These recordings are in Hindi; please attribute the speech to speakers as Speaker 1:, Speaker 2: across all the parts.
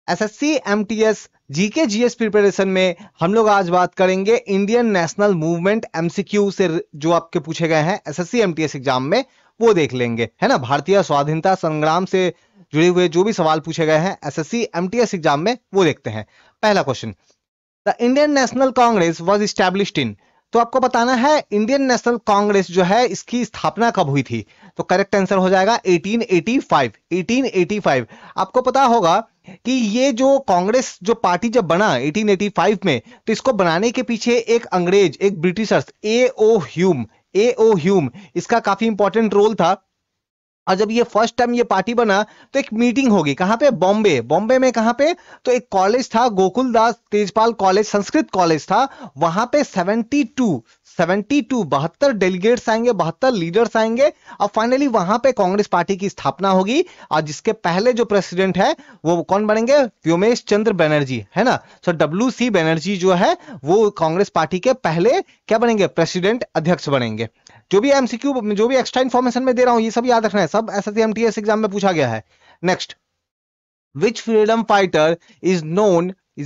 Speaker 1: SSC MTS GK GS preparation में हम लोग आज बात करेंगे इंडियन नेशनल मूवमेंट एमसीक्यू से जो आपके पूछे गए हैं एसएससी एमटीएस एग्जाम में, वो देख लेंगे, है ना। भारतीय स्वाधीनता संग्राम से जुड़े हुए जो भी सवाल पूछे गए हैं एसएससी एमटीएस एग्जाम में, वो देखते हैं। पहला question, the Indian National Congress was established in, तो आपको बताना है इंडियन नेशनल कांग्रेस जो है इसकी स्थापना कब हुई थी। तो करेक्ट आंसर हो जाएगा 1885। 1885 आपको पता होगा कि ये जो कांग्रेस जो पार्टी जब बना 1885 में, तो इसको बनाने के पीछे एक अंग्रेज, एक ब्रिटिशर्स, ए ओ ह्यूम, इसका काफी इंपॉर्टेंट रोल था। और जब ये फर्स्ट टाइम ये पार्टी बना तो एक मीटिंग होगी, कहां पे, बॉम्बे में। कहां पे, तो एक कॉलेज था, गोकुल दास तेजपाल कॉलेज, संस्कृत कॉलेज था, वहां पे 72 डेलीगेट्स आएंगे, 72 लीडर्स आएंगे, और फाइनली वहां पे कांग्रेस पार्टी की स्थापना होगी। और जिसके पहले जो प्रेसिडेंट है वो कौन बनेंगे, व्योमेश चंद्र बनर्जी, है ना। सो WC बनर्जी जो है वो कांग्रेस पार्टी के पहले क्या बनेंगे, प्रेसिडेंट, अध्यक्ष बनेंगे। जो भी एमसीक्यू, जो भी एक्स्ट्रा इंफॉर्मेशन में दे रहा हूं, ये सब याद रखना है, सब एसएससी एमटीएस एग्जाम में पूछा गया है। Next, which freedom fighter is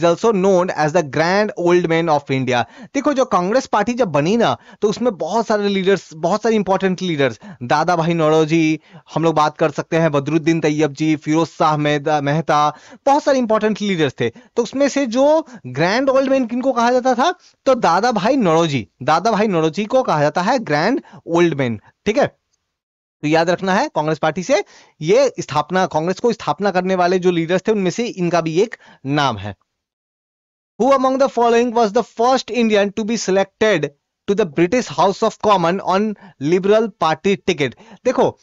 Speaker 1: also known as the grand old man of India. देखो जो कांग्रेस पार्टी जब बनी ना, तो उसमें बहुत सारे लीडर्स, बहुत सारे इंपॉर्टेंट लीडर्स, दादा भाई नौरोजी, हम लोग बात कर सकते हैं बदरुद्दीन तैयब जी, फिरोज शाह मेहता, बहुत सारे इंपॉर्टेंट लीडर्स थे। तो उसमें से जो ग्रैंड ओल्ड मैन किनको कहा जाता था, तो दादा भाई नौरोजी को कहा जाता है ग्रैंड ओल्ड मैन, ठीक है। तो याद रखना है, कांग्रेस पार्टी से ये स्थापना, कांग्रेस को स्थापना करने वाले जो लीडर्स थे उनमें से इनका भी एक नाम है। Who among the following was the first Indian to be selected to the British House of Commons on Liberal Party ticket? देखो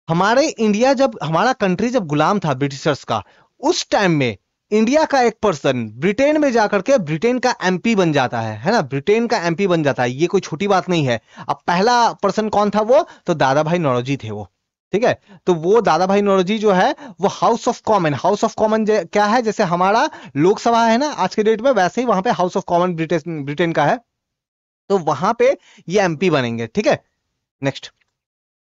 Speaker 1: हमारे इंडिया, जब हमारा कंट्री जब गुलाम था ब्रिटिशर्स का, उस टाइम में इंडिया का एक पर्सन ब्रिटेन में जाकर के ब्रिटेन का एमपी बन जाता है ना, ब्रिटेन का एमपी बन जाता है, ये कोई छोटी बात नहीं है। अब पहला पर्सन कौन था वो, तो दादा भाई नौरोजी थे वो, ठीक है। तो वो दादा भाई नौरोजी जो है वो हाउस ऑफ कॉमन क्या है, जैसे हमारा लोकसभा है ना आज के डेट में, वैसे ही वहां पे हाउस ऑफ कॉमन ब्रिटेन का है, तो वहां पे ये एमपी बनेंगे, ठीक है। Next,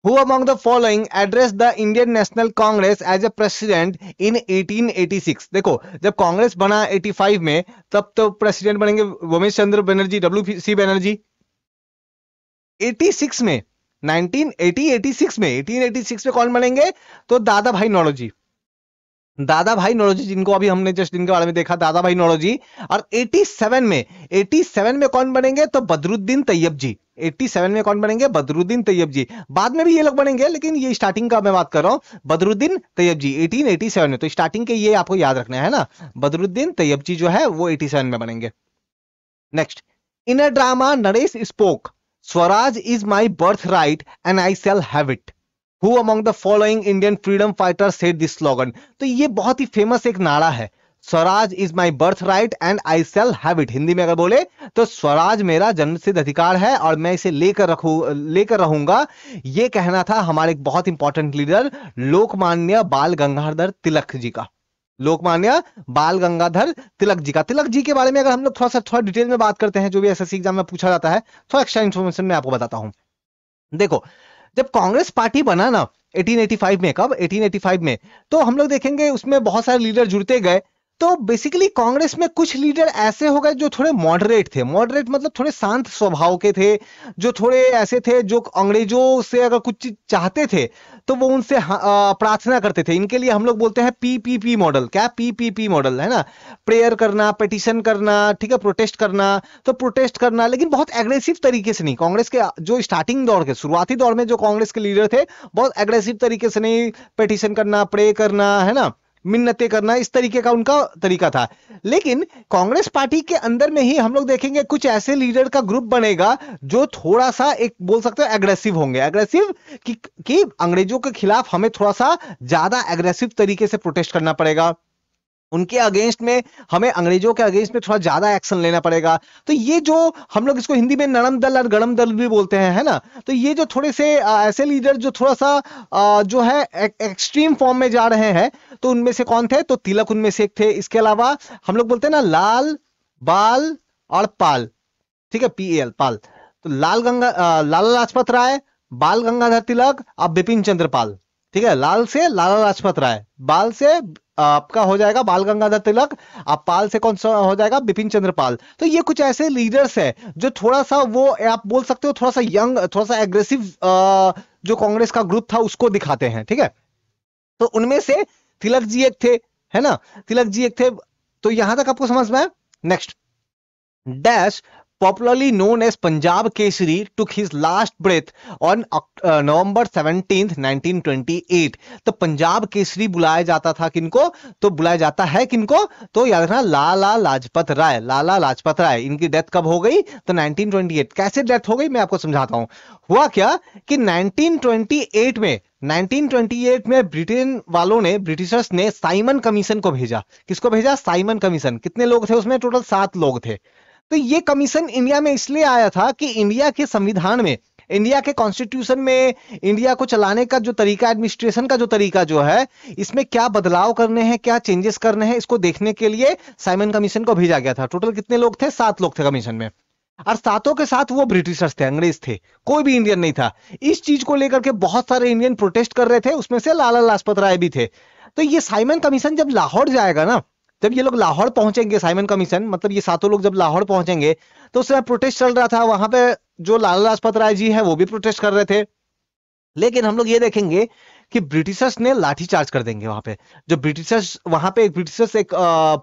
Speaker 1: Who among the following addressed the Indian National Congress as a president in 1886? देखो जब कांग्रेस बना 85 में, तब तो प्रेसिडेंट बनेंगे व्योमेश चंद्र बनर्जी, WC बनर्जी। 86 में 1886 में कौन बनेंगे, तो दादा भाई नौरोजी, जिनको अभी हमने जस्ट जिनके बारे में देखा, दादा भाई नौरोजी। और 87 में कौन बनेंगे, तो बदरुद्दीन तैयब जी। 87 में कौन बनेंगे, बदरुद्दीन तैयब जी। बाद में भी ये लोग बनेंगे, लेकिन ये स्टार्टिंग का मैं बात कर रहा हूं, बदरुद्दीन तैयब जी 1887 में। तो स्टार्टिंग के ये आपको याद रखना है ना, बदरुद्दीन तैयब जी जो है वो 87 में बनेंगे। Next, in a drama Naresh spoke, Swaraj is my birth right and I shall have it. Who among the following Indian freedom fighters said this slogan? तो ये बहुत ही फेमस एक नारा है, Swaraj is my birth right and I shall have it. Hindi में अगर बोले तो स्वराज मेरा जन्मसिद्ध अधिकार है और मैं इसे लेकर रहूंगा। ये कहना था हमारे एक बहुत इंपॉर्टेंट लीडर लोकमान्य बाल गंगाधर तिलक जी का। लोकमान्य बाल गंगाधर तिलक जी का। तिलक जी के बारे में अगर हम लोग थोड़ा डिटेल में बात करते हैं, जो भी एसएससी एग्जाम में पूछा जाता है, थोड़ा एक्स्ट्रा इन्फॉर्मेशन मैं आपको बताता हूं। देखो जब कांग्रेस पार्टी बना ना 1885 में, कब, 1885 में, तो हम लोग देखेंगे उसमें बहुत सारे लीडर जुड़ते गए। तो बेसिकली कांग्रेस में कुछ लीडर ऐसे हो गए जो थोड़े मॉडरेट थे, मॉडरेट मतलब थोड़े शांत स्वभाव के थे, जो थोड़े ऐसे थे जो अंग्रेजों से अगर कुछ चीज चाहते थे तो वो उनसे प्रार्थना करते थे। इनके लिए हम लोग बोलते हैं PPP मॉडल। क्या, PPP मॉडल, है ना, प्रेयर करना, पिटीशन करना, ठीक है, प्रोटेस्ट करना। तो प्रोटेस्ट करना, लेकिन बहुत एग्रेसिव तरीके से नहीं। कांग्रेस के जो स्टार्टिंग दौर के, शुरुआती दौर में जो कांग्रेस के लीडर थे, बहुत एग्रेसिव तरीके से नहीं, पिटीशन करना, प्रे करना, है ना, मिन्नतें करना, इस तरीके का उनका तरीका था। लेकिन कांग्रेस पार्टी के अंदर में ही हम लोग देखेंगे कुछ ऐसे लीडर का ग्रुप बनेगा जो थोड़ा सा, एक बोल सकते हैं एग्रेसिव होंगे। एग्रेसिव कि अंग्रेजों के खिलाफ हमें थोड़ा सा ज्यादा एग्रेसिव तरीके से प्रोटेस्ट करना पड़ेगा, उनके अगेंस्ट में हमें, अंग्रेजों के अगेंस्ट में थोड़ा ज्यादा एक्शन लेना पड़ेगा। तो ये जो हम लोग इसको हिंदी में नरम दल और गरम दल भी बोलते हैं, है ना। तो ये जो थोड़े से ऐसे लीडर जो थोड़ा सा जो है एक्सट्रीम फॉर्म में जा रहे हैं, तो उनमें से कौन थे, तो तिलक उनमें से एक थे। इसके अलावा हम लोग बोलते हैं ना लाल, बाल और पाल, ठीक है, PAL, पाल। तो लाला लाजपत राय, बाल गंगाधर तिलक और बिपिन चंद्र पाल, ठीक है, लाल से लाला लाजपत राय, बाल से आपका हो जाएगा बाल गंगाधर तिलक, आप पाल से कौन सा हो जाएगा, बिपिन चंद्र पाल। तो ये कुछ ऐसे लीडर्स है जो थोड़ा सा वो आप बोल सकते हो थोड़ा सा यंग, थोड़ा सा एग्रेसिव जो कांग्रेस का ग्रुप था उसको दिखाते हैं। ठीक है, तो उनमें से तिलक जी एक थे, है ना, तिलक जी एक थे। तो यहां तक आपको समझ में आया। Next, dash popularly known as Punjab Kesari took his last breath on November 17th 1928। तो पंजाब केसरी बुलाया जाता था किनको, तो बुलाया जाता है किनको, तो याद रखना लाला लाजपत राय, लाला लाजपत राय। इनकी डेथ कब हो गई, तो 1928। कैसे डेथ हो गई मैं आपको समझाता हूं। हुआ क्या कि 1928 में ब्रिटेन वालों ने, ब्रिटिशर्स ने साइमन कमीशन को भेजा। किसको भेजा, साइमन कमीशन। कितने लोग थे उसमें, टोटल 7 लोग थे। तो ये कमीशन इंडिया में इसलिए आया था कि इंडिया के संविधान में, इंडिया के कॉन्स्टिट्यूशन में, इंडिया को चलाने का जो तरीका, एडमिनिस्ट्रेशन का जो तरीका जो है, इसमें क्या बदलाव करने हैं, क्या चेंजेस करने हैं, इसको देखने के लिए साइमन कमीशन को भेजा गया था। टोटल कितने लोग थे, 7 लोग थे कमीशन में, और सातों के साथ वो ब्रिटिशर्स थे, अंग्रेज थे, कोई भी इंडियन नहीं था। इस चीज को लेकर के बहुत सारे इंडियन प्रोटेस्ट कर रहे थे, उसमें से लाला लाजपत राय भी थे। तो ये साइमन कमीशन जब लाहौर जाएगा ना, जब ये लोग लाहौर पहुंचेंगे, साइमन कमीशन मतलब ये सातों लोग जब लाहौर पहुंचेंगे, तो उस समय प्रोटेस्ट चल रहा था वहां पे। जो लाला लाजपत राय जी है वो भी प्रोटेस्ट कर रहे थे। लेकिन हम लोग ये देखेंगे कि ब्रिटिशर्स ने लाठीचार्ज कर देंगे वहां पे। जो ब्रिटिशर्स वहां पे, एक ब्रिटिशर्स एक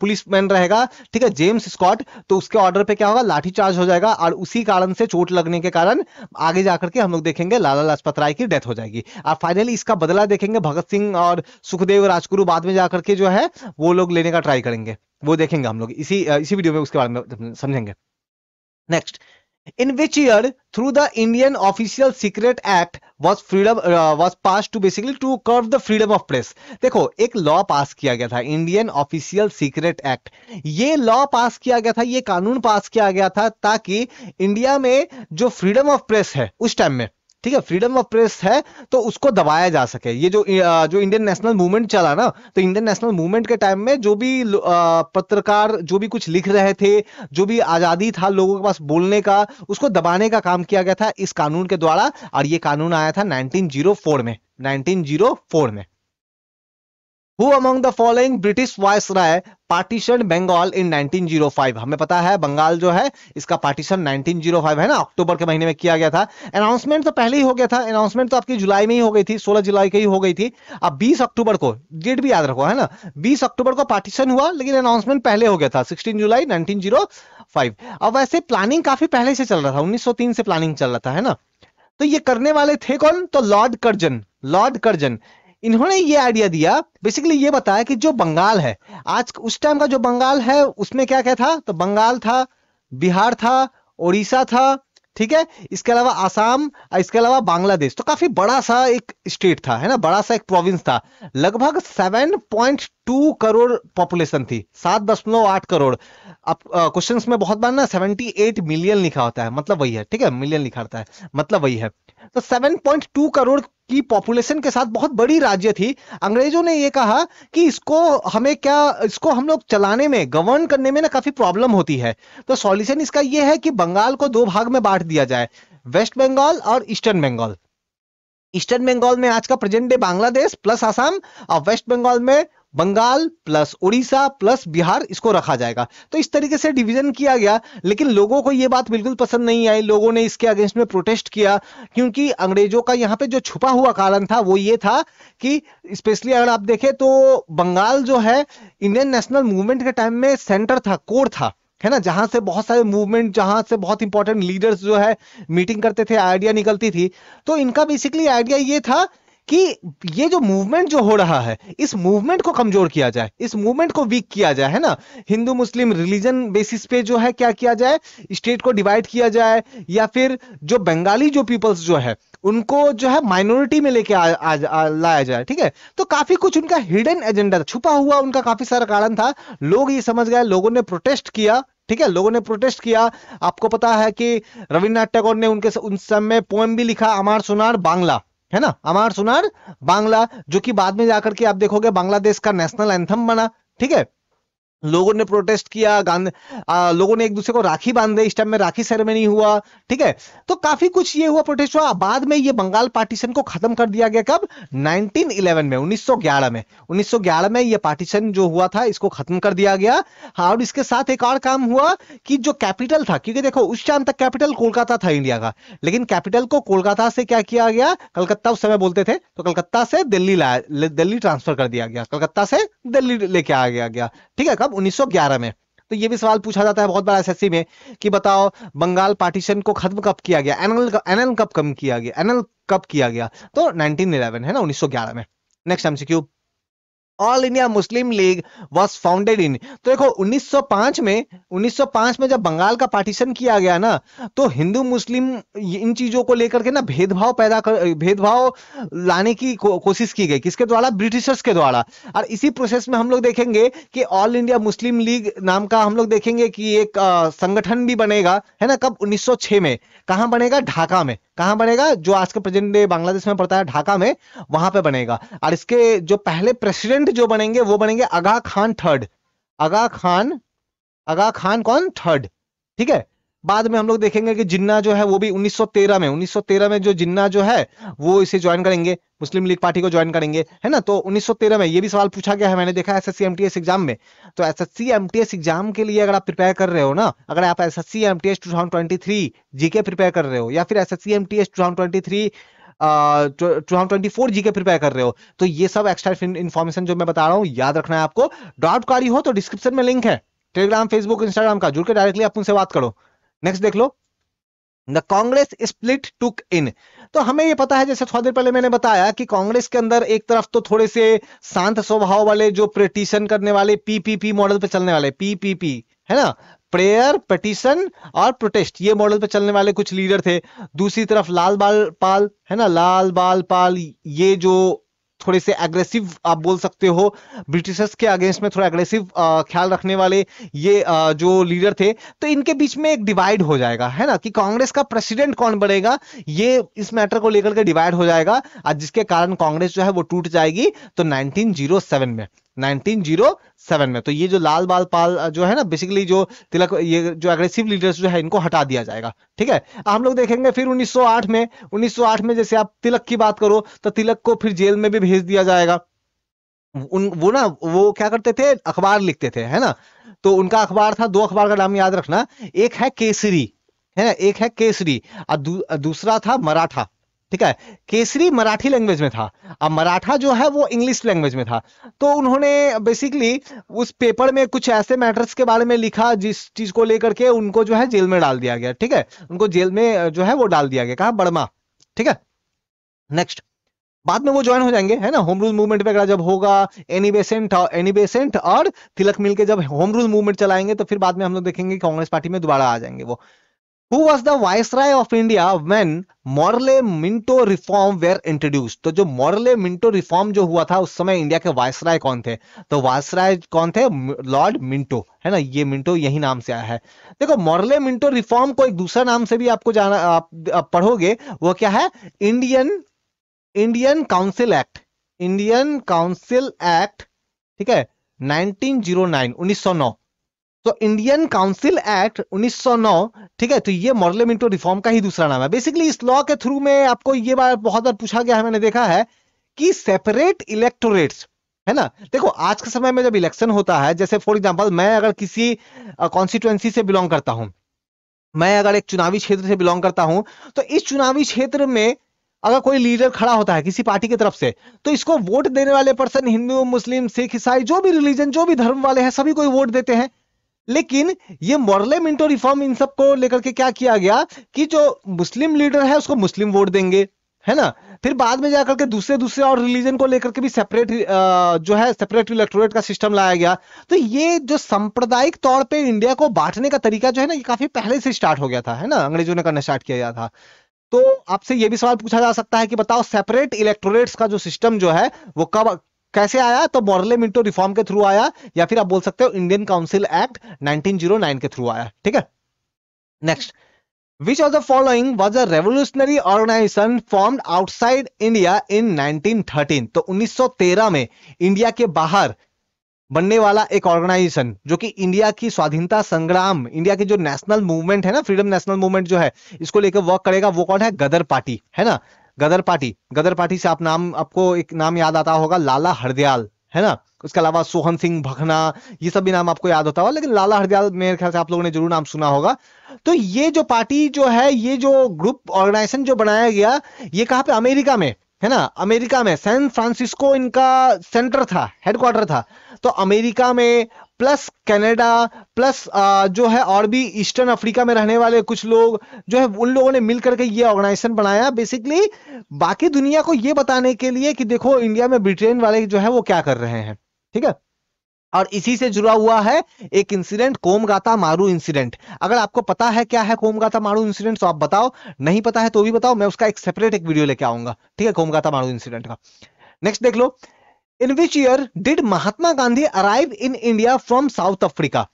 Speaker 1: पुलिसमैन रहेगा, ठीक है, जेम्स स्कॉट, तो उसके ऑर्डर पे क्या होगा, लाठीचार्ज हो जाएगा, और उसी कारण से, चोट लगने के कारण आगे जाकर के हम लोग देखेंगे लाला लाजपत राय की डेथ हो जाएगी। और फाइनली इसका बदला देखेंगे भगत सिंह और सुखदेव राजगुरु बाद में जाकर के जो है वो लोग लेने का ट्राई करेंगे। वो देखेंगे हम लोग इसी वीडियो में, उसके बारे में समझेंगे। Next, in which year through the Indian Official Secret Act was passed to basically to curb the freedom of press। देखो एक लॉ पास किया गया था, इंडियन ऑफिशियल सीक्रेट एक्ट। ये लॉ पास किया गया था, ये कानून पास किया गया था ताकि इंडिया में जो फ्रीडम ऑफ प्रेस है उस टाइम में, ठीक है, फ्रीडम ऑफ प्रेस है, तो उसको दबाया जा सके। ये जो इंडियन नेशनल मूवमेंट चला ना, तो इंडियन नेशनल मूवमेंट के टाइम में जो भी पत्रकार जो भी कुछ लिख रहे थे, जो भी आजादी था लोगों के पास बोलने का, उसको दबाने का काम किया गया था इस कानून के द्वारा। और ये कानून आया था 1904 में, 1904 में। Who among the following British Viceroy partitioned Bengal in 1905? हमें पता है बंगाल जो है इसका पार्टीशन 1905 है ना, अक्टूबर के महीने में किया गया था। अनाउंसमेंट तो पहले ही हो गया था, अनाउंसमेंट तो आपकी जुलाई में ही हो गई थी, 16 जुलाई की ही हो गई थी। अब 20 अक्टूबर को, डेट भी याद रखो है ना, 20 अक्टूबर को पार्टीशन हुआ, लेकिन अनाउंसमेंट पहले हो गया था 16 जुलाई 1905। अब वैसे प्लानिंग काफी पहले से चल रहा था, 1903 से प्लानिंग चल रहा था, है ना। तो ये करने वाले थे कौन, तो लॉर्ड कर्जन, लॉर्ड कर्जन। इन्होंने ये आइडिया दिया, बेसिकली ये बताया कि जो बंगाल है आज, उस टाइम का जो बंगाल है उसमें क्या क्या था, तो बंगाल था, बिहार था, उड़ीसा था, ठीक है, इसके अलावा आसाम, इसके अलावा बांग्लादेश। तो काफी बड़ा सा एक स्टेट था, है ना, बड़ा सा एक प्रोविंस था। लगभग 7.2 करोड़ पॉपुलेशन थी, 7.8 करोड़। अब क्वेश्चंस में बहुत बार ना 78 मिलियन लिखा होता है, मतलब वही है, ठीक है, मिलियन लिखा होता है, मतलब वही है। तो 7.2 करोड़ की पॉपुलेशन के साथ बहुत बड़ी राज्य थी। अंग्रेजों ने ये कहा कि इसको हमें क्या, इसको हम लोग चलाने में, गवर्न करने में ना काफी प्रॉब्लम होती है। तो सॉल्यूशन इसका ये है कि बंगाल को 2 भाग में बांट दिया जाए, वेस्ट बंगाल और ईस्टर्न बंगाल। ईस्टर्न बंगाल में आज का present day Bangladesh plus Assam, और वेस्ट बंगाल में बंगाल प्लस उड़ीसा प्लस बिहार, इसको रखा जाएगा। तो इस तरीके से डिवीजन किया गया। लेकिन लोगों को यह बात बिल्कुल पसंद नहीं आई, लोगों ने इसके अगेंस्ट में प्रोटेस्ट किया, क्योंकि अंग्रेजों का यहां पे जो छुपा हुआ कारण था वो ये था कि स्पेशली अगर आप देखें तो बंगाल जो है इंडियन नेशनल मूवमेंट के टाइम में सेंटर था, कोर था, है ना, जहां से बहुत सारे मूवमेंट, जहां से बहुत इंपॉर्टेंट लीडर्स जो है मीटिंग करते थे, आइडिया निकलती थी। तो इनका बेसिकली आइडिया ये था कि ये जो मूवमेंट जो हो रहा है, इस मूवमेंट को कमजोर किया जाए, इस मूवमेंट को वीक किया जाए, है ना। हिंदू मुस्लिम रिलीजन बेसिस पे जो है क्या किया जाए, स्टेट को डिवाइड किया जाए, या फिर जो बंगाली जो पीपल्स जो है उनको जो है माइनॉरिटी में लेके लाया जाए, ठीक है। तो काफी कुछ उनका हिडन एजेंडा, छुपा हुआ उनका काफी सारा कारण था। लोग ये समझ गए, लोगों ने प्रोटेस्ट किया, ठीक है, लोगों ने प्रोटेस्ट किया। आपको पता है कि रविन्द्रनाथ टैगोर ने उन समय पोएम भी लिखा, अमार सोनार बांग्ला, है ना, अमार सोनार बांग्ला, जो कि बाद में जाकर के आप देखोगे बांग्लादेश का नेशनल एंथम बना, ठीक है। लोगों ने प्रोटेस्ट किया, लोगों ने एक दूसरे को राखी बांधे, इस टाइम में राखी सेरेमनी हुआ, ठीक है। तो काफी कुछ ये हुआ, प्रोटेस्ट हुआ। बाद में ये बंगाल पार्टीशन को खत्म कर दिया गया कब? 1911 में, 1911 में, 1911 में ये पार्टीशन जो हुआ था इसको खत्म कर दिया गया। हाँ, और इसके साथ एक और काम हुआ कि जो कैपिटल था, क्योंकि देखो उस टाइम तक कैपिटल कोलकाता था इंडिया का, लेकिन कैपिटल को कोलकाता से क्या किया गया, कलकत्ता उस समय बोलते थे, तो कलकत्ता से दिल्ली लाया, दिल्ली ट्रांसफर कर दिया गया, कलकत्ता से दिल्ली लेके आ गया, ठीक है। कब? 1911 में। तो ये भी सवाल पूछा जाता है बहुत बार एसएससी में कि बताओ बंगाल पार्टीशन को खत्म कब किया गया, एनल कब कम किया गया, एनल कब किया गया? तो 1911 है ना, 1911 में। Next MCQ, all India Muslim league was founded in. तो देखो 1905 में जब बंगाल का पार्टीशन किया गया ना, तो हिंदू मुस्लिम इन चीजों को लेकर के ना भेदभाव लाने की कोशिश की गई, किसके द्वारा? ब्रिटिशर्स के द्वारा। और इसी प्रोसेस में हम लोग देखेंगे कि ऑल इंडिया मुस्लिम लीग नाम का हम लोग देखेंगे कि एक संगठन भी बनेगा, है ना। कब? 1906 में। कहां बनेगा? ढाका में। कहां बनेगा? जो आज के प्रेजेंट डे बांग्लादेश में पड़ता है, ढाका में, वहां पे बनेगा। और इसके जो पहले प्रेसिडेंट जो बनेंगे वो बनेंगे आगा खान थर्ड। आगा खान कौन? थर्ड, ठीक है। बाद में हम लोग देखेंगे कि जिन्ना जो है वो भी 1913 में जो जिन्ना जो है वो इसे ज्वाइन करेंगे, मुस्लिम लीग पार्टी को ज्वाइन करेंगे, है ना। तो 1913 में ये भी सवाल पूछा गया है, मैंने देखा एसएससी एमटीएस एग्जाम में। तो एसएससी एमटीएस एग्जाम के लिए अगर आप प्रिपेयर कर रहे हो ना, अगर आप एसएससी एमटीएस 2023 जीके प्रिपेयर कर रहे हो, या फिर एसएससी एमटीएस 2023 2024 जीके प्रिपेयर कर रहे हो, तो ये सब एक्स्ट्रा इन्फॉर्मेशन जो मैं बता रहा हूं याद रखना है आपको। डाउट कारी हो तो डिस्क्रिप्शन में लिंक है टेलीग्राम, फेसबुक, इंस्टाग्राम का, जुड़ के डायरेक्टली आप उनसे बात करो। नेक्स्ट देख लो, द कांग्रेस स्प्लिट टुक इन। तो हमें ये पता है, जैसे थोड़ी देर पहले मैंने बताया कि कांग्रेस के अंदर एक तरफ तो थोड़े से शांत स्वभाव वाले, जो पिटीशन करने वाले, पीपीपी मॉडल पे चलने वाले, पीपीपी है ना, प्रेयर, पिटीशन और प्रोटेस्ट, ये मॉडल पे चलने वाले कुछ लीडर थे। दूसरी तरफ लाल बाल पाल, है ना, लाल बाल पाल, ये जो थोड़े से एग्रेसिव आप बोल सकते हो, ब्रिटिशर्स के अगेंस्ट में थोड़ा एग्रेसिव ख्याल रखने वाले ये जो लीडर थे। तो इनके बीच में एक डिवाइड हो जाएगा, है ना, कि कांग्रेस का प्रेसिडेंट कौन बनेगा, ये इस मैटर को लेकर के डिवाइड हो जाएगा, और जिसके कारण कांग्रेस जो है वो टूट जाएगी। तो 1907 में, 1907 में, तो ये जो लाल बाल पाल जो है ना, बेसिकली जो तिलक, ये जो एग्रेसिव लीडर्स जो है इनको हटा दिया जाएगा, ठीक है। हम लोग देखेंगे फिर 1908 में जैसे आप तिलक की बात करो, तो तिलक को फिर जेल में भी भेज दिया जाएगा। वो क्या करते थे? अखबार लिखते थे, है ना। तो उनका अखबार था, दो अखबार का नाम याद रखना, एक है केसरी, है ना, एक है केसरी, और दूसरा था मराठा, ठीक है। केसरी मराठी लैंग्वेज में था, अब मराठा जो है वो इंग्लिश लैंग्वेज में था। तो उन्होंने बेसिकली उस पेपर में कुछ ऐसे मैटर्स के बारे में लिखा जिस चीज को लेकर के उनको जो है जेल में डाल दिया गया, ठीक है। उनको जेल में जो है वो डाल दिया गया, कहा बर्मा, ठीक है। नेक्स्ट, बाद में वो ज्वाइन हो जाएंगे, है ना, होम रूल मूवमेंट वगैरह जब होगा, एनी बेसेंट और तिलक मिलके जब होम रूल मूवमेंट चलाएंगे, तो फिर बाद में हम लोग देखेंगे कांग्रेस पार्टी में दोबारा आ जाएंगे वो। Who was the viceroy of India when Morley Minto reform were introduced? तो जो मॉरले मिंटो रिफॉर्म जो हुआ था उस समय इंडिया के वायसराय कौन थे? तो वायसराय कौन थे? लॉर्ड मिंटो, है ना, ये मिंटो यही नाम से आया है। देखो मॉरले मिंटो रिफॉर्म को एक दूसरा नाम से भी आपको जाना, आप पढ़ोगे, वो क्या है? Indian council act, Indian council act, ठीक है, 1909, 1909। तो इंडियन काउंसिल एक्ट 1909, ठीक है। तो ये मॉरले मिंटो रिफॉर्म का ही दूसरा नाम है। बेसिकली इस लॉ के थ्रू में आपको ये बार बहुत बार पूछा गया है, मैंने देखा है कि सेपरेट इलेक्टोरेट्स, है ना। देखो आज के समय में जब इलेक्शन होता है, जैसे फॉर एग्जांपल मैं अगर किसी कॉन्स्टिट्यूएंसी से बिलोंग करता हूं, मैं अगर एक चुनावी क्षेत्र से बिलोंग करता हूं, तो इस चुनावी क्षेत्र में अगर कोई लीडर खड़ा होता है किसी पार्टी की तरफ से, तो इसको वोट देने वाले पर्सन हिंदू, मुस्लिम, सिख, ईसाई, जो भी रिलीजन, जो भी धर्म वाले हैं, सभी को वोट देते हैं। लेकिन ये मॉरले मिंटो रिफॉर्म इन सबको लेकर के क्या किया गया कि जो मुस्लिम लीडर है उसको मुस्लिम वोट देंगे, है ना। फिर बाद में जाकर के दूसरे और रिलीजन को लेकर के भी सेपरेट जो है सेपरेट इलेक्टोरेट का सिस्टम लाया गया। तो ये जो सांप्रदायिक तौर पे इंडिया को बांटने का तरीका जो है ना, ये काफी पहले से स्टार्ट हो गया था, है ना, अंग्रेजों ने करना स्टार्ट किया गया था। तो आपसे ये भी सवाल पूछा जा सकता है कि बताओ सेपरेट इलेक्टोरेट्स का जो सिस्टम जो है वो कब कैसे आया? तो मॉरले मिंटो रिफॉर्म के थ्रू आया, या फिर आप बोल सकते हो इंडियन काउंसिल एक्ट 1909 के थ्रू आया, ठीक है। Next, which of the following was a revolutionary organisation formed outside India in 1913? तो 1913 में इंडिया के बाहर बनने वाला एक ऑर्गेनाइजेशन जो कि इंडिया की स्वाधीनता संग्राम, इंडिया की जो नेशनल मूवमेंट है ना, फ्रीडम नेशनल मूवमेंट जो है, इसको लेकर वर्क करेगा, वो कौन है? गदर पार्टी, है ना। गदर पार्टी, गदर पार्टी से आप नाम, आपको एक नाम याद आता होगा, लाला हरदयाल, है ना। उसके अलावा सोहन सिंह भकना, ये सब भी नाम आपको याद होता होगा, लेकिन लाला हरदयाल मेरे ख्याल से आप लोगों ने जरूर नाम सुना होगा। तो ये जो पार्टी जो है, ये जो ग्रुप ऑर्गेनाइजेशन जो बनाया गया, ये कहाँ पे? अमेरिका में, है ना। अमेरिका में सैन फ्रांसिस्को इनका सेंटर था, हेडक्वार्टर था। तो अमेरिका में प्लस कनाडा प्लस जो है और भी ईस्टर्न अफ्रीका में रहने वाले कुछ लोग जो है, उन लोगों ने मिलकर के ये ऑर्गेनाइजेशन बनाया, बेसिकली बाकी दुनिया को ये बताने के लिए कि देखो इंडिया में ब्रिटेन वाले जो है वो क्या कर रहे हैं, ठीक है। और इसी से जुड़ा हुआ है एक इंसिडेंट, कोमगाता मारू इंसिडेंट। अगर आपको पता है क्या है कोमगाता मारू इंसिडेंट तो आप बताओ, नहीं पता है तो भी बताओ, मैं उसका एक सेपरेट एक वीडियो लेके आऊंगा, ठीक है, कोमगाता मारू इंसिडेंट का। नेक्स्ट देख लो, in which year did Mahatma Gandhi arrive in India from South Africa?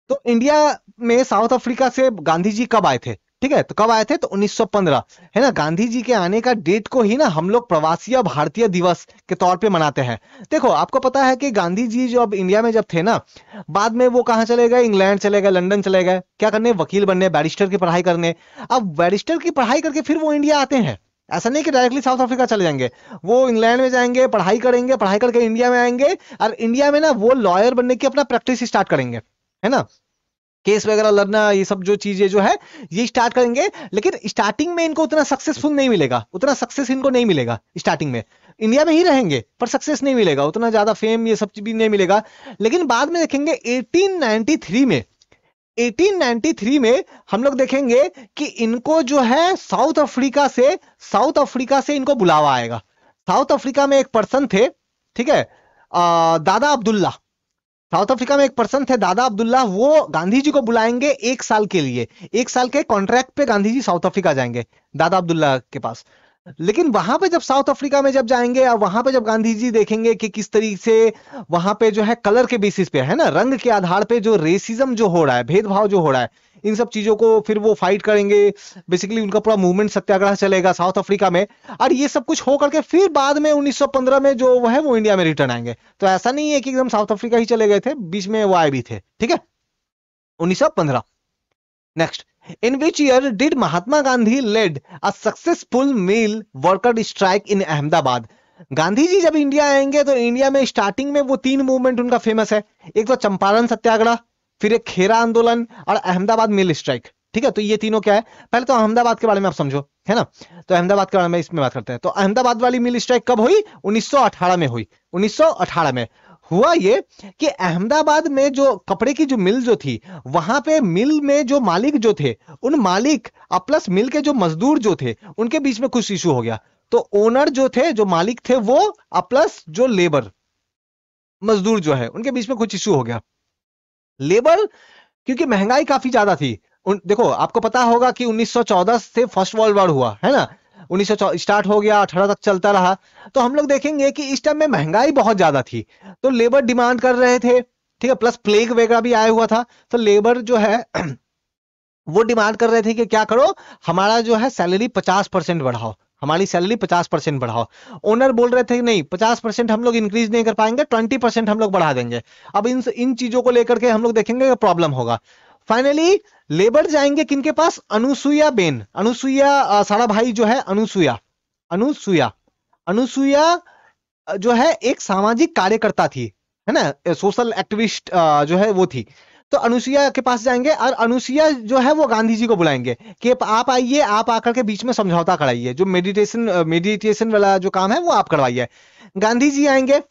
Speaker 1: तो इंडिया में साउथ अफ्रीका से गांधी जी कब आए थे? ठीक है, तो कब आए थे? तो 1915, है ना। गांधी जी के आने का डेट को ही ना हम लोग प्रवासी भारतीय दिवस के तौर पे मनाते हैं। देखो आपको पता है कि गांधी जी जो अब इंडिया में जब थे ना, बाद में वो कहां चले गए? इंग्लैंड चले गए, लंदन चले गए, क्या करने? वकील बनने, बैरिस्टर की पढ़ाई करने। अब बैरिस्टर की पढ़ाई करके फिर वो इंडिया आते हैं, ऐसा नहीं कि डायरेक्टली साउथ अफ्रीका चले जाएंगे। वो इंग्लैंड में जाएंगे, पढ़ाई करेंगे, पढ़ाई करके इंडिया में आएंगे, और इंडिया में ना वो लॉयर बनने की अपना प्रैक्टिस स्टार्ट करेंगे, है ना। केस वगैरह लड़ना, ये सब जो चीजें जो है ये स्टार्ट करेंगे। लेकिन स्टार्टिंग में इनको उतना सक्सेसफुल नहीं मिलेगा, उतना सक्सेस इनको नहीं मिलेगा स्टार्टिंग में। इंडिया में ही रहेंगे पर सक्सेस नहीं मिलेगा, उतना ज्यादा फेम ये सब भी नहीं मिलेगा। लेकिन बाद में देखेंगे 1893 में, 1893 में हम लोग देखेंगे कि इनको जो है साउथ अफ्रीका से इनको बुलावा आएगा। साउथ अफ्रीका में एक पर्सन थे, ठीक है, दादा अब्दुल्ला। साउथ अफ्रीका में एक पर्सन थे दादा अब्दुल्ला, वो गांधी जी को बुलाएंगे 1 साल के लिए, 1 साल के कॉन्ट्रैक्ट पे गांधी जी साउथ अफ्रीका जाएंगे दादा अब्दुल्ला के पास। लेकिन वहां पे जब साउथ अफ्रीका में जब जाएंगे और वहां पे जब गांधी जी देखेंगे कि किस तरीके से वहां पे जो है कलर के बेसिस पे, है ना, रंग के आधार पे जो रेसिज्म जो हो रहा है, भेदभाव जो हो रहा है, इन सब चीजों को फिर वो फाइट करेंगे। बेसिकली उनका पूरा मूवमेंट सत्याग्रह चलेगा साउथ अफ्रीका में। और ये सब कुछ हो करके फिर बाद में 1915 में जो वो है वो इंडिया में रिटर्न आएंगे। तो ऐसा नहीं है कि एकदम साउथ अफ्रीका ही चले गए थे, बीच में वो आए भी थे, ठीक है, 1915। Next, in which year did Mahatma Gandhi led a successful mill worker strike in Ahmedabad? Gandhi ji जब इंडिया आएंगे तो इंडिया में स्टार्टिंग में वो 3 मूवमेंट उनका फेमस है, एक तो चंपारण सत्याग्रह, फिर एक खेरा आंदोलन, और अहमदाबाद मिल स्ट्राइक, ठीक है। तो ये तीनों क्या है? पहले तो अहमदाबाद के बारे में आप समझो, है ना। तो अहमदाबाद के बारे में इसमें बात करते हैं। तो अहमदाबाद वाली मिल स्ट्राइक कब हुई? 1918 में हुई। 1918 में हुआ ये कि अहमदाबाद में जो कपड़े की जो मिल जो थी, वहां पे मिल में जो मालिक जो थे, उन मालिक और प्लस मिल के जो मजदूर जो थे, उनके बीच में कुछ इशू हो गया। तो ओनर जो थे, जो मालिक थे वो, प्लस जो लेबर मजदूर जो है, उनके बीच में कुछ इशू हो गया। लेबर, क्योंकि महंगाई काफी ज्यादा थी। देखो आपको पता होगा कि 1914 से फर्स्ट वर्ल्ड वॉर हुआ, है ना। 1914 स्टार्ट हो गया, 18 तक चलता रहा। तो हम लोग देखेंगे कि इस टाइम में महंगाई बहुत ज्यादा थी, तो लेबर डिमांड कर रहे थे, ठीक है, प्लस प्लेग वगैरह भी आया हुआ था। तो लेबर जो है वो डिमांड कर रहे थे कि क्या करो, हमारा जो है सैलरी 50% बढ़ाओ, हमारी सैलरी 50% बढ़ाओ। ओनर बोल रहे थे कि नहीं, 50% हम लोग इंक्रीज नहीं कर पाएंगे, 20% हम लोग बढ़ा देंगे। अब इन इन चीजों को लेकर के हम लोग देखेंगे कि प्रॉब्लम होगा। फाइनली लेबर जाएंगे किनके पास? अनुसुईया बेन, अनुसुईया सारा भाई जो है, अनुसुईया अनुसुईया अनुसुईया जो है एक सामाजिक कार्यकर्ता थी, है ना, सोशल एक्टिविस्ट जो है वो थी। तो अनुसुईया के पास जाएंगे और अनुसुईया जो है वो गांधी जी को बुलाएंगे कि आप आइए, आप आकर के बीच में समझौता कराइए, जो मेडिटेशन वाला जो काम है वो आप करवाइए। गांधी जी आएंगे,